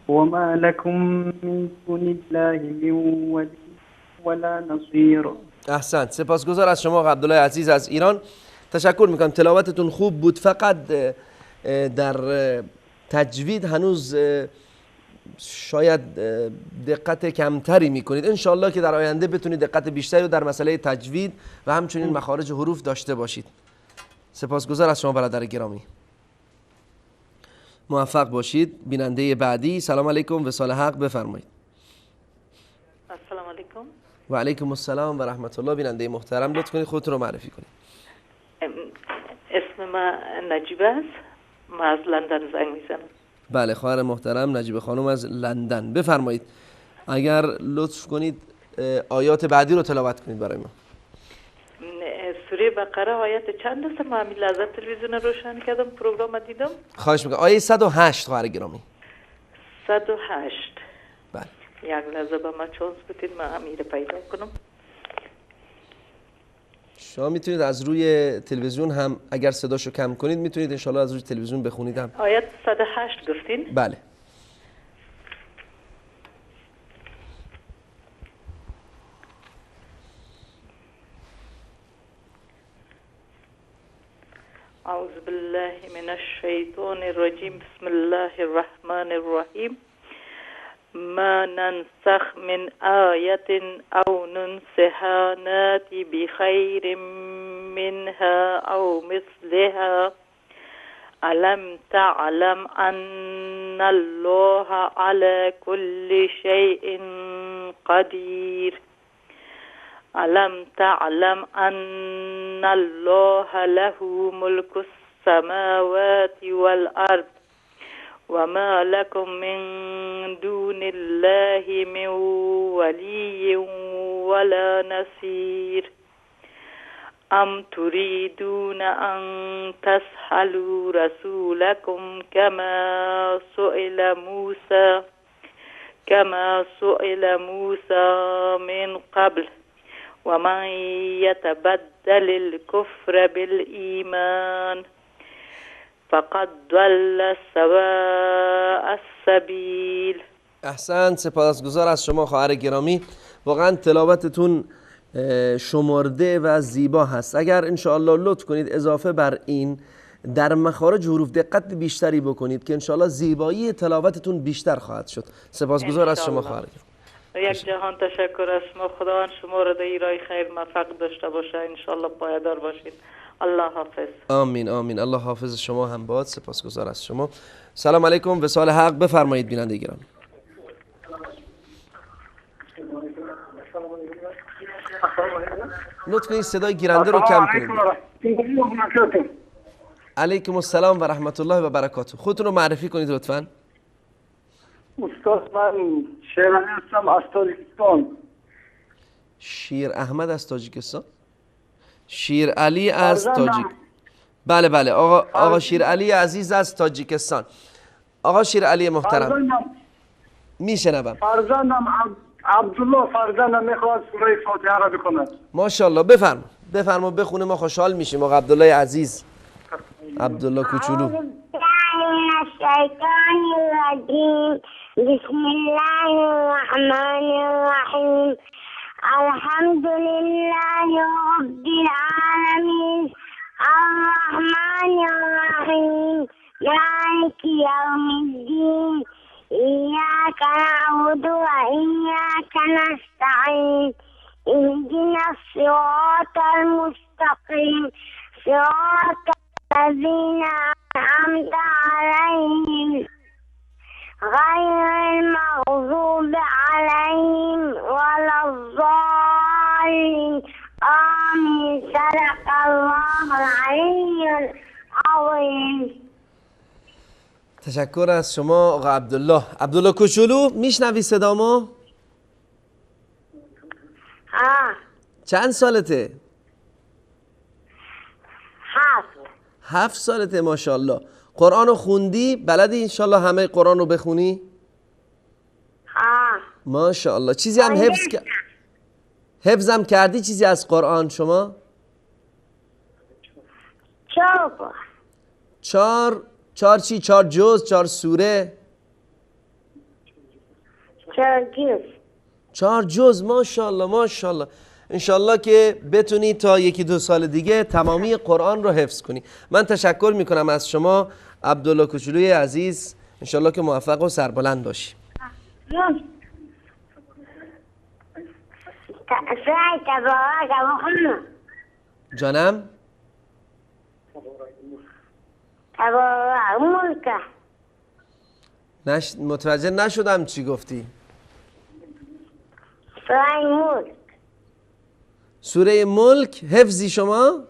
وما لكم من دون الله من ولي ولا نصير. احسنت، سپاسگزار از شما عبدالله عزیز از ایران. تشکر میکنم، تلاوتتون خوب بود. فقط در تجوید هنوز شاید دقت کمتری میکنید. انشالله که در آینده بتونید دقت بیشتری رو در مسئله تجوید و همچنین مخارج حروف داشته باشید. سپاسگزار از شما برادر گرامی، موفق باشید. بیننده بعدی. سلام علیکم، وصال حق، بفرمایید. السلام علیکم. و علیکم السلام و رحمت الله. بیننده محترم لطف کنید خودتون رو معرفی کنید. اسم من نجیب است. من از لندن زنگ میزنم. بله خواهر محترم نجیب خانم از لندن، بفرمایید. اگر لطف کنید آیات بعدی رو تلاوت کنید برای ما. سوره بقره آیت چند است؟ من همین لحظه تلویزیون روشن کردم پروگرام دیدم. خواهش میکنم. آیه 108 خواهر گرامی. 108. بله. یک لحظه به من چانس بدید من امیر پیدا کنم. شما میتونید از روی تلویزیون هم اگر صداشو کم کنید میتونید انشالله از روی تلویزیون بخونید هم. آیت 108 گفتین؟ بله. أعوذ بالله من الشيطان الرجيم بسم الله الرحمن الرحيم ما ننسخ من آية أو ننسها نأتي بخير منها أو مثلها ألم تعلم أن الله على كل شيء قدير ألم تعلم أن الله له ملك السماوات والأرض وما لكم من دون الله من ولي ولا نصير أم تريدون أن تسألوا رسولكم كما سئل موسى من قبل ومن يتبدل الكفر بالإيمان فقد ضل سواء السبيل. احسن، سپاسگزار از شما خواهر گرامی. واقعا تلاوتتون شمرده و زیبا هست. اگر انشاءالله لطف کنید اضافه بر این در مخارج حروف دقت بیشتری بکنید که انشاءالله زیبایی تلاوتتون بیشتر خواهد شد. سپاسگزار از شما خواهر گرامی. یک جهان تشکر از شما. خداوند شما را در ایرای خیر موفق داشته باشه. انشالله پایدار باشید. الله حافظ. آمین آمین. الله حافظ شما هم باد. سپاسگزار از شما. سلام علیکم. وصال حق. بفرمایید بیننده گرامی. لطف کنید صدای گیرنده رو کم کنید. علیکم السلام و رحمت الله و برکاته. خودتون رو معرفی کنید لطفاً. استاد من شیرعلی هستم از تاجیکستان. شیر احمد از تاجیکستان. شیر علی از تاجیک. بله بله آقا شیر علی عزیز از تاجیکستان. آقا شیر علی محترم میشنوم. فرزندم عبدالله فرزندم میخواد سوره فاتحه را بخونه. ماشاءالله. بفرما بخونه ما خوشحال میشیم. آقا عبدالله عزیز، عبدالله کوچولو. الشيطان الرجيم بسم الله الرحمن الرحيم الحمد لله رب العالمين الرحمن الرحيم مالك يوم الدين إياك نعبد وإياك نستعين اهدنا الصراط المستقيم صراط الذين أنعمت عليهم غير المغضوب عليهم ولا الضالين آمين. صدق الله العلي العظيم. تشکر از شما آقا عبدالله کوچولو. میشنوی صدامو؟ چند سالته؟ 7 سالته. ماشاءالله. قرآن رو خوندی؟ بلدی انشالله همه قرآن رو بخونی؟ ماشاءالله. چیزی هم حفظم کردی چیزی از قرآن شما؟ 4 چی؟ 4 جز؟ 4 سوره؟ 4 جز. ماشاءالله. انشالله که بتونی تا 1-2 سال دیگه تمامی قرآن رو حفظ کنی. من تشکر میکنم از شما عبدالله کوچولوی عزیز. انشالله که موفق و سربلند باشی. جانم؟ متوجه نشدم چی گفتی. سوره ملک حفظی شما؟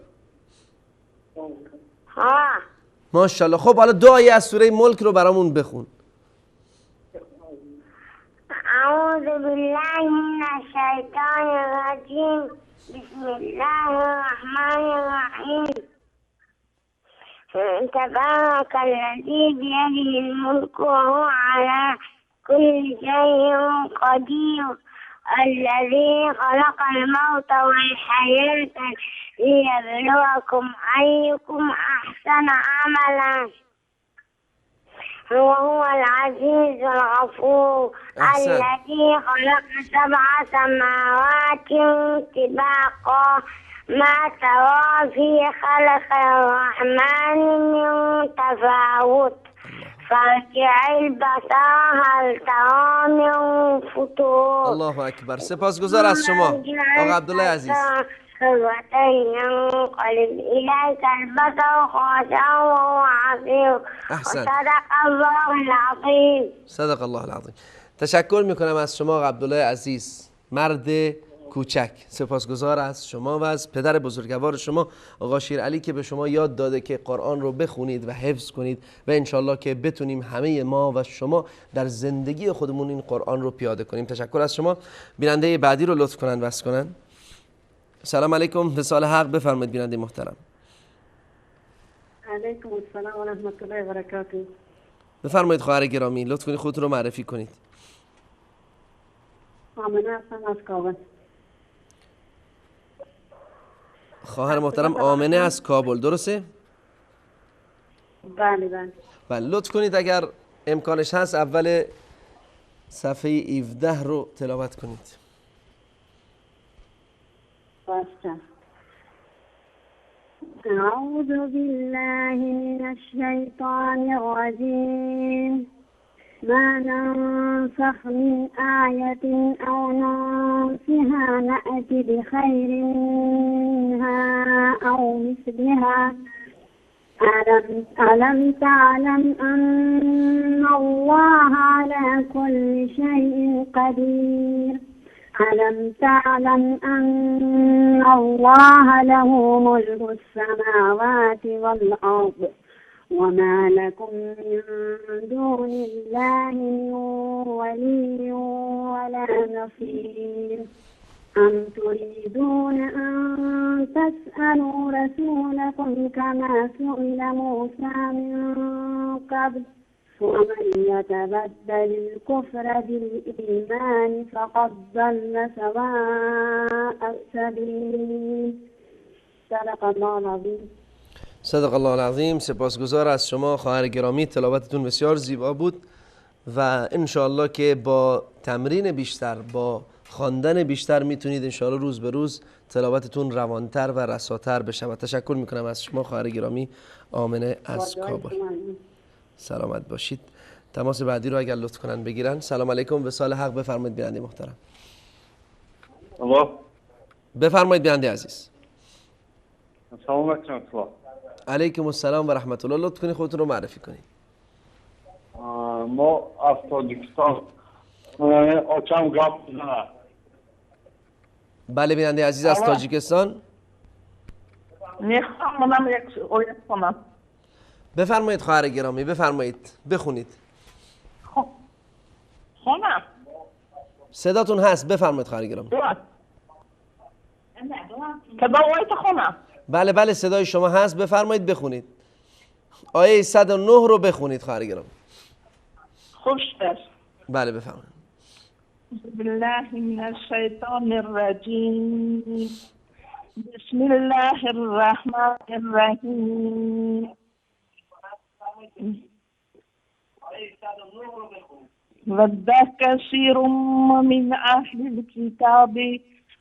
ماشاءالله. خب حالا دعای از سوره ملک رو برامون بخون. أعوذ بالله من الشيطان الرجيم بسم الله الرحمن الرحيم تبارك الذي بيده الملك وهو على كل شيء قدير الذي خلق الموت والحياة ليبلوكم أيكم أحسن عملا وهو العزيز الغفور الذي خلق 7 سماوات طباقا ما ترى في خلق الرحمن من تفاوت فارجع البصر هل ترى من فطور. الله اکبر. سپاسگزار از شما آقا عبدالله عزیز. ينقلب إليك البصر خاسئا وهو حسير. احسنت. صدق الله العظيم. صدق الله العظیم. تشکر میکنم از شما آقا عبدالله عزیز، مرد کوچک. سپاسگزار از شما و از پدر بزرگوار شما آقا شیرعلی که به شما یاد داده که قرآن رو بخونید و حفظ کنید و انشالله که بتونیم همه ما و شما در زندگی خودمون این قرآن رو پیاده کنیم. تشکر از شما. بیننده بعدی رو لطف کنن بس کنن. سلام علیکم. وصال حق بفرمایید بیننده محترم. علیکم السلام و رحمت الله و برکاته. بفرمایید خواهر گرامی، لطف کنید خودتون رو معرفی کنید. آمنه هستم از کابل. خواهر محترم آمنه از کابل، درسته؟ بله بله. بله لطف کنید اگر امکانش هست اول صفحه 17 رو تلاوت کنید. باشه. أعوذ بالله من الشيطان الرجيم ما ننسخ من آية أو ننسها نأتي بخير منها أو مثلها ألم تعلم أن الله على كل شيء قدير ألم تعلم أن الله له ملك السماوات والأرض وما لكم من دون الله من ولي ولا نصير أم تريدون أن تسألوا رسولكم كما سئل موسى من قبل ومن يتبدل الكفر بالإيمان فقد ضل سواء السبيل. صدق الله العظیم. صدق الله العظیم. سپاسگزار از شما خواهر گرامی، تلاوتتون بسیار زیبا بود و انشاءالله که با تمرین بیشتر، با خواندن بیشتر میتونید انشاءالله روز به روز تلاوتتون روانتر و رساتر بشه. و تشکر میکنم از شما خواهر گرامی آمنه از کابل. سلامت باشید. تماس بعدی رو اگر لطف کنن بگیرن. سلام علیکم. وصال حق بفرمایید بیننده محترم. الله بفرمایید بیننده عزیز. سلام علیکم. علیکم السلام و رحمت الله. لطف کنید خودتون رو معرفی کنید. ما از تاجیکستان آچم گپ بزنم. بله بیننده عزیز از تاجیکستان. میخوام منم یک آیت کنم. بفرمایید خواهر گرامی، بفرمایید بخونید. خونم. صداتون هست، بفرمایید خواهر گرامی. تداویت خونم. بله بله صدای شما هست، بفرمایید بخونید. آیه 109 رو بخونید خواهر گرامی. خوش است. بله بفرمایید. بالله من الشیطان الرجیم بسم الله الرحمن الرحیم ود كثير من أهل الكتاب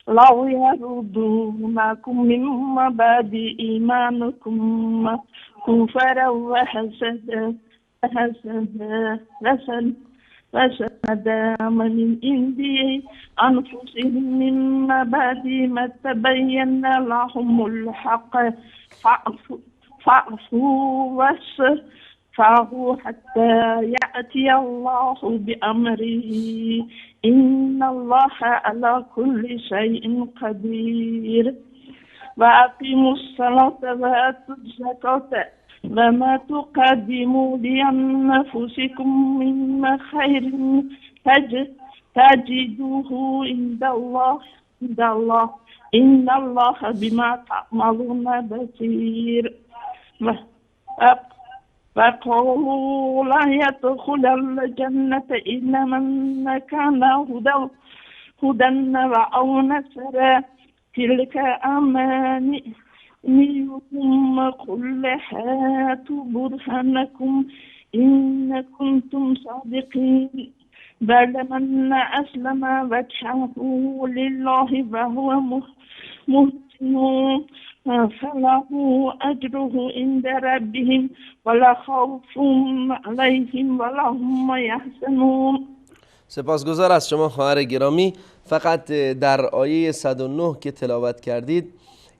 لو يردونكم من بعد إيمانكم كفرا وحسدا من عند أنفسهم من بعد ما تبين لهم الحق فاعفوا واصفحوا حتى يأتي الله بأمره إن الله على كل شيء قدير وأقيموا الصلاة وآتوا الزكاة وما تقدموا لأنفسكم من خير تجدوه عند الله إن الله بما تعملون بصير. وقالوا لا يدخل الجنة إلا من كان هدى أو نصارى تلك أمانيهم قل هاتوا برهانكم إن كنتم صادقين بل من أسلم وجهه لله وهو محسن فله أجره عند ربهم ولا خوف عليهم ولا هم يحزنون. سپاسگزار از شما خواهر گرامی. فقط در آیه 109 که تلاوت کردید،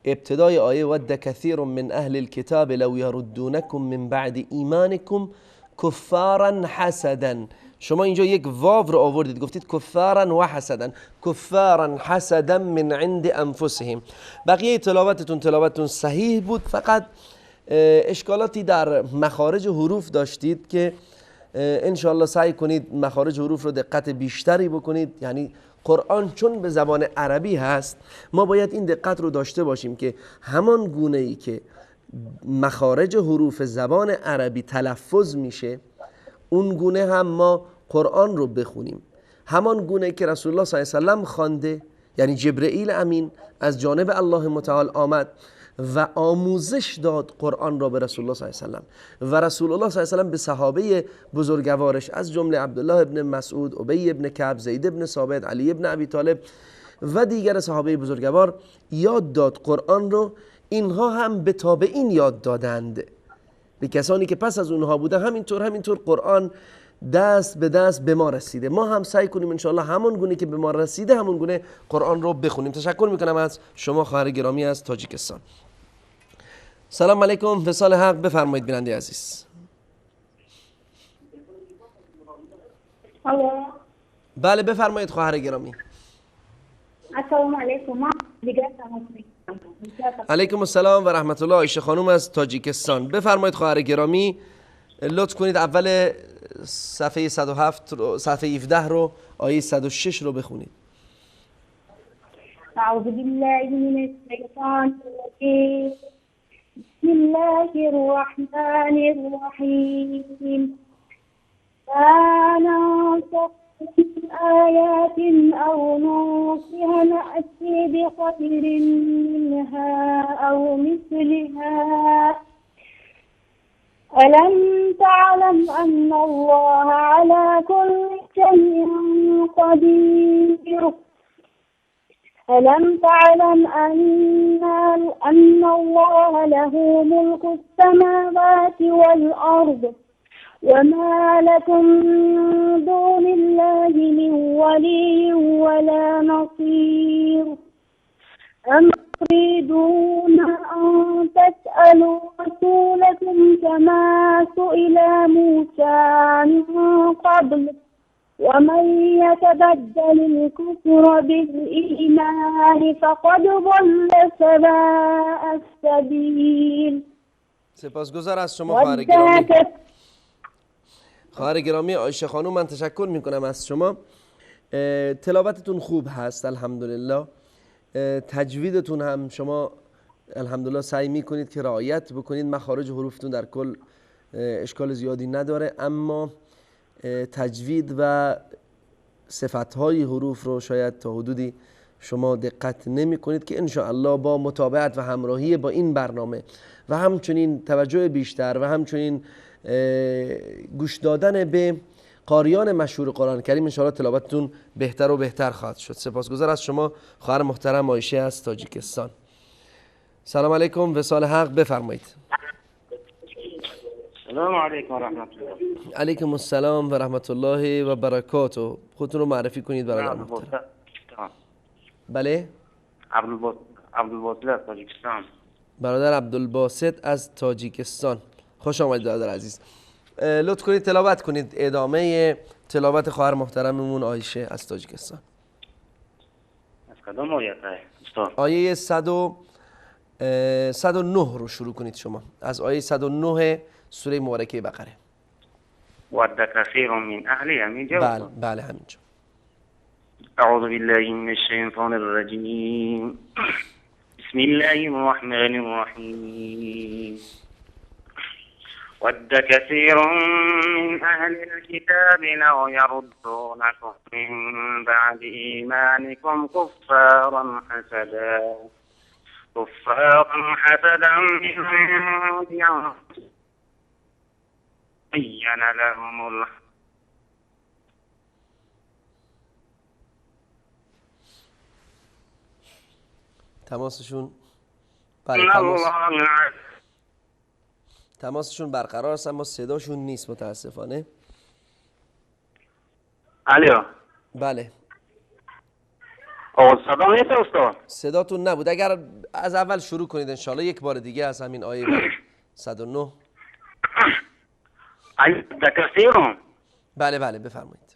ابتدای آیه ود کثیر من اهل الكتاب لو یردونکم من بعد ایمانکم کفارا حسدا. شما اینجا یک واو رو آوردید، گفتید کفارا و حسدا، کفارا حسدا من عند انفسهم. بقیه تلاوتتون صحیح بود، فقط اشکالاتی در مخارج حروف داشتید که انشاءالله سعی کنید مخارج حروف رو دقت بیشتری بکنید. یعنی قرآن چون به زبان عربی هست، ما باید این دقت رو داشته باشیم که همان گونه ای که مخارج حروف زبان عربی تلفظ میشه، اون گونه هم ما قرآن رو بخونیم. همان گونه که رسول الله صلی الله علیه و سلم خوانده، یعنی جبرئیل امین از جانب الله متعال آمد و آموزش داد قرآن را به رسول الله صلی الله علیه و سلم، و رسول الله صلی الله علیه و سلم به صحابه بزرگوارش از جمله عبدالله ابن مسعود، ابی ابن کعب، زید ابن ثابت، علی ابن ابی طالب و دیگر صحابه بزرگوار یاد داد قرآن رو. اینها هم به تابعین یاد دادند، به کسانی که پس از اونها بوده. همینطور قرآن دست به دست به ما رسیده. ما هم سعی کنیم انشاءالله همون گونه که به ما رسیده همون گونه قرآن رو بخونیم. تشکر میکنم از شما خواهر گرامی از تاجیکستان. سلام علیکم، وصال حق، بفرمایید بیننده عزیز. بله بفرمایید خواهر گرامی. السلام علیکم. علیکم السلام و رحمت الله. عایشه خانم از تاجیکستان. بفرمایید خواهر گرامی. لطف کنید اول صفحه 107 رو، صفحه 17 رو، آیه 106 رو بخونید. اعوذ بالله من الشیطان الرجیم. بسم الله الرحمن الرحیم. ما ننسخ من آیات او ننسها نأتی بخیر منها او مثلها ألم تعلم أن الله على كل شيء قدير ألم تعلم أن الله له ملك السماوات والأرض وما لكم من دون الله من ولي ولا نصير أم تريدون أن تسألوا رسولكم كما سئل موسى من قبل ومن يتبدل الكفر بالإيمان فقد ضل سواء السبيل. سپاسگزار از شما خواهر گرامی. خواهر گرامی عایشه خانم، من تشکر میکنم از شما. تلاوتتون خوب هست الحمدلله. تجویدتون هم شما الحمدلله سعی میکنید که رعایت بکنید. مخارج حروفتون در کل اشکال زیادی نداره، اما تجوید و صفتهای حروف رو شاید تا حدودی شما دقت نمی کنید که انشاءالله با متابعت و همراهی با این برنامه و همچنین توجه بیشتر و همچنین گوش دادن به قاریان مشهور قرآن کریم انشاءالله تلاوتتون بهتر و بهتر خواهد شد. سپاسگزار از شما خواهر محترم عایشه از تاجیکستان. سلام علیکم، وصال حق، بفرمایید. سلام علیکم و رحمت الله. علیکم السلام و رحمت الله و برکاته. خودتون رو معرفی کنید برادر محترم. بله؟ عبدالباسط از تاجیکستان. برادر عبدالباسط از تاجیکستان، خوش آمدید برادر عزیز. لطف کنید تلاوت کنید ادامه تلاوت خواهر محترممون عایشه از تاجیکستان. از کدام آیه استاد؟ آیه 109 رو شروع کنید شما، از آیه 109 سوره مبارکه بقره. ود کثیر من اهل همینجا. بله همینجا. اعوذ بالله من الشیطان الرجیم. بسم الله الرحمن الرحیم. ود كثير من أهل الكتاب لو يردونكم من بعد إيمانكم كفارا حسدا من عند أنفسهم بين لهم تماسشون تماسشون برقرار است اما صداشون نیست متاسفانه. الو. بله. صدا نیست استاد؟ صداتون نبود. اگر از اول شروع کنید انشالله یک بار دیگه از همین آیه 109. کثیرون. بله بفرمایید.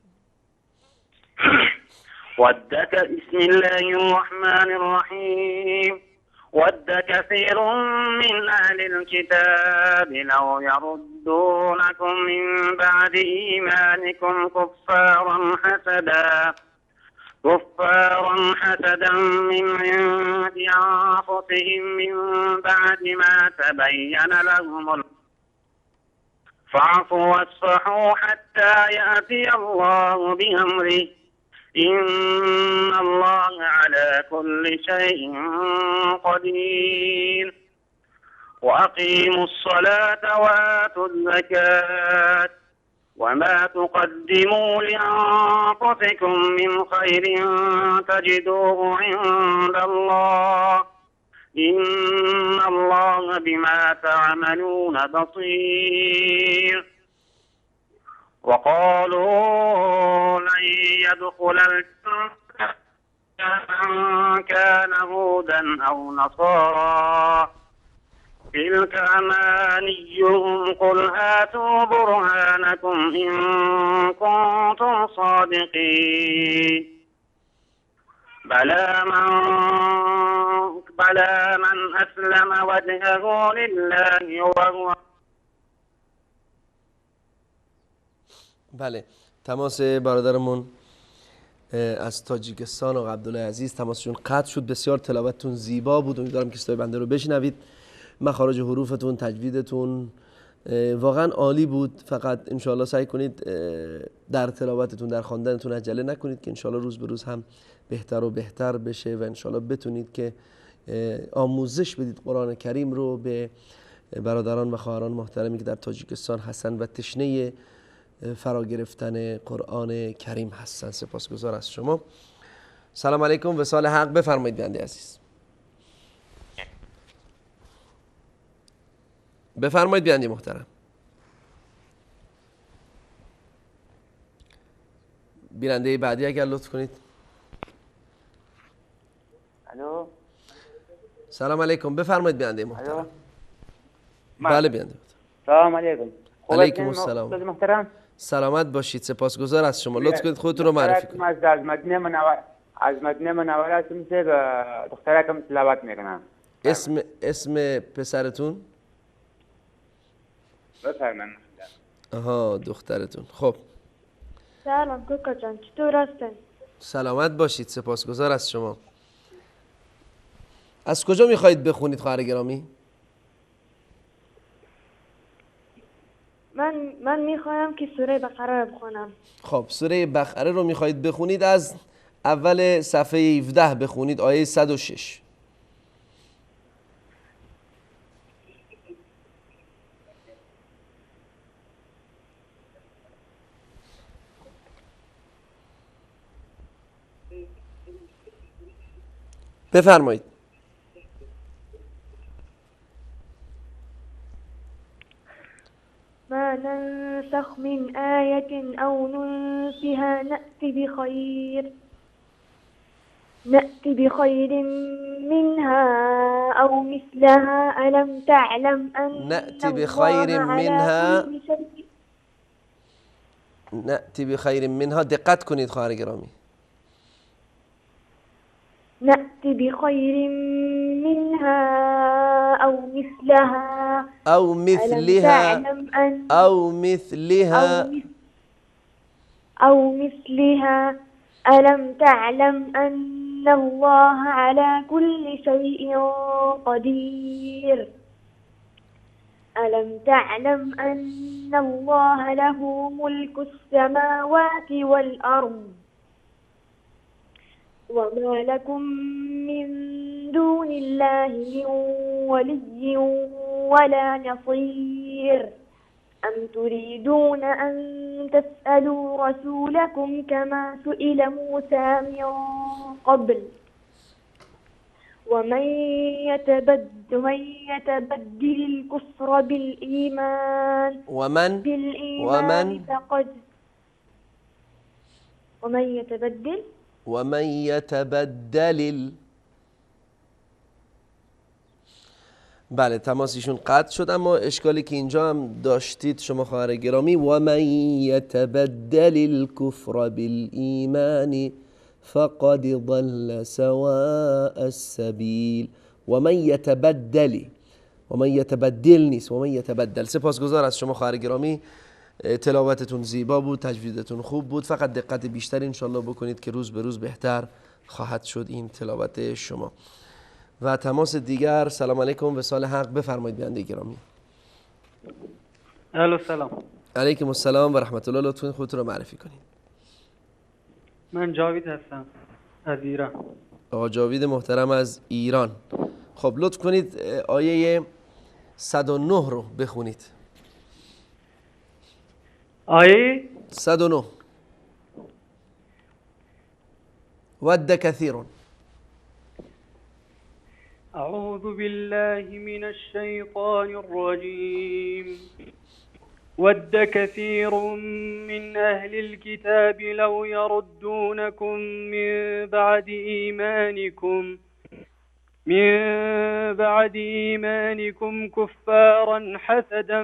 بسم الله الرحمن الرحیم. ود كثير من أهل الكتاب لو يردونكم من بعد إيمانكم كفارا حسدا من عند أنفسهم من بعد ما تبين لهم فاعفوا واصفحوا حتى يأتي الله بأمره إن الله على كل شيء قدير وأقيموا الصلاة وآتوا الزكاة وما تقدموا لأنفسكم من خير تجدوه عند الله إن الله بما تعملون بصير وقالوا لن يدخل الجنة من كان هودا أو نصارى تلك أمانيهم قل هاتوا برهانكم إن كنتم صادقين بلى من أسلم وجهه لله وهو. بله تماس برادرمون از تاجیکستان و عبدالله عزیز تماسشون قطع شد. بسیار تلاوتتون زیبا بود، امیدوارم که صدای بنده رو بشنوید. مخارج حروفتون، تجویدتون واقعا عالی بود. فقط انشاءالله سعی کنید در تلاوتتون، در خواندنتون عجله نکنید که انشاءالله روز به روز هم بهتر و بهتر بشه و انشاءالله بتونید که آموزش بدید قرآن کریم رو به برادران و خواهران محترمی که در تاجیکستان هستن و تشنه فرا گرفتن قرآن کریم هستن. سپاسگزار از شما. سلام علیکم. وصال حق. بفرمایید بنده عزیز. بفرمایید بنده محترم. بیننده بعدی اگر لطف کنید. الو. سلام علیکم. بفرمایید بیننده محترم. بله بیننده محترم. سلام علیکم. علیکم السلام. محترم. سلامت باشید. سپاسگزار از شما. لطف کنید خودتون رو معرفی کنید. از مدینه منوره هستم که دخترکم تلاوت میکنم. اسم پسرتون؟ بفرمایید. آها دخترتون. خب سلام کوکا جان، چطور هستن؟ سلامت باشید. سپاسگزار از شما. از کجا میخواهید بخونید خواهر گرامی؟ من میخوایم که سوره بقره رو بخونم. خب سوره بقره رو میخواهید بخونید، از اول صفحه 17 بخونید، آیه 106. بفرمایید. ما ننسخ من آية أو ننسها نأتي بخير منها أو مثلها ألم تعلم أن نأتي بخير منها نأتي بخير منها. دقت کنید خواهر گرامی. نأت بخير منها أو مثلها أو مثلها أو مثلها ألم تعلم أن الله على كل شيء قدير ألم تعلم أن الله له ملك السماوات والأرض وما لكم من دون الله من ولي ولا نصير أم تريدون أن تسألوا رسولكم كما سئل موسى من قبل ومن يتبدل الكفر بالإيمان فقد ومن يتبدل بله تماسیشون قطع شد، اما اشکالی که اینجا هم داشتید شما خواهر گرامی ومن یتبدل الکفر بالایمان فقد ضل سواء السبیل. ومن یتبدل نیست، ومن یتبدل. سپاسگزار از شما خواهر گرامی، تلاوتتون زیبا بود، تجویدتون خوب بود، فقط دقت بیشتر انشالله بکنید که روز به روز بهتر خواهد شد این تلاوت شما. و تماس دیگر. سلام علیکم، وصال حق. بفرمایید بنده گرامی. الو سلام. علیکم السلام و رحمت الله. لطفاً خودتون رو معرفی کنید. من جاوید هستم از ایران. آقا جاوید محترم از ایران. خب لطف کنید آیه 109 رو بخونید. آیه 109 ود كثير. أعوذ بالله من الشيطان الرجيم. ود كثير من أهل الكتاب لو يردونكم من بعد إيمانكم كفارا حسدا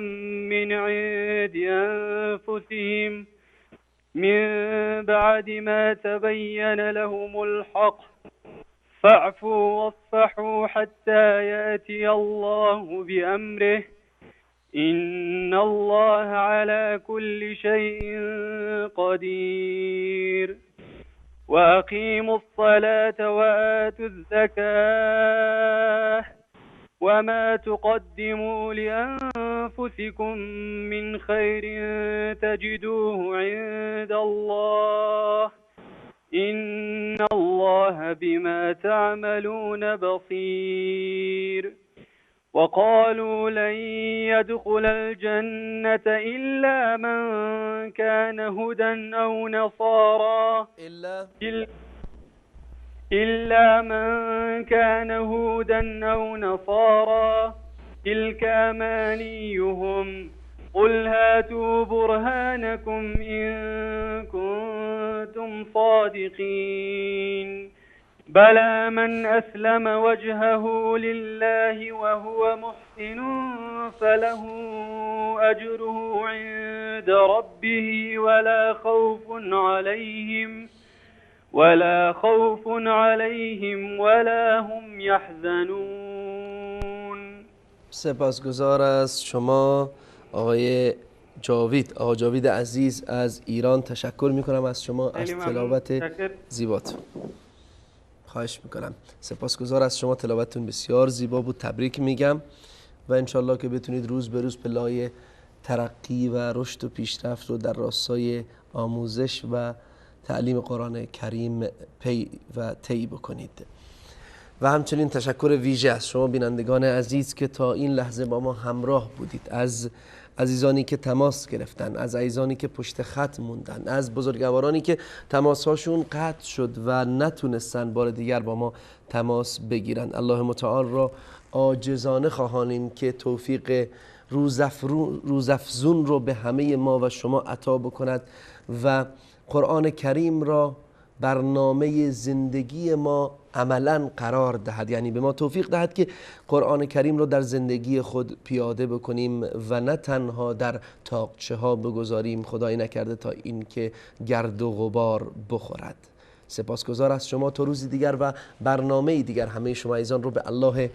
من عند أنفسهم من بعد ما تبين لهم الحق فاعفوا واصفحوا حتى يأتي الله بأمره إن الله على كل شيء قدير. وأقيموا الصلاة وآتوا الزكاة وما تقدموا لأنفسكم من خير تجدوه عند الله إن الله بما تعملون بصير. وقالوا لن يدخل الجنة إلا من كان هودا أو نصارى تلك أمانيهم قل هاتوا برهانكم إن كنتم صادقين. بلى من أسلم وجهه لله وهو محسن فله أجره عند ربه ولا خوف عليهم ولا هم يحزنون. سپاسگزار از شما آقای جاوید. آقا جاوید عزیز از ایران، تشکر میکنم از شما از تلاوت زیباتون. خواهش میکنم. سپاسگزار از شما، تلاوتتون بسیار زیبا بود. تبریک میگم و انشالله که بتونید روز به روز پلای ترقی و رشد و پیشرفت رو در راستای آموزش و تعلیم قرآن کریم پی و طی بکنید. و همچنین تشکر ویژه از شما بینندگان عزیز که تا این لحظه با ما همراه بودید، از عزیزانی که تماس گرفتن، از عزیزانی که پشت خط موندن، از بزرگوارانی که تماسهاشون قطع شد و نتونستن بار دیگر با ما تماس بگیرن. الله متعال را عاجزانه خواهانیم که توفیق روزافزون رو به همه ما و شما عطا بکند و قرآن کریم را برنامه زندگی ما عملا قرار دهد، یعنی به ما توفیق دهد که قرآن کریم را در زندگی خود پیاده بکنیم و نه تنها در تاقچه ها بگذاریم، خدای نکرده تا این که گرد و غبار بخورد. سپاسگزار از شما. تا روزی دیگر و برنامه دیگر همه شما عزیزان رو به الله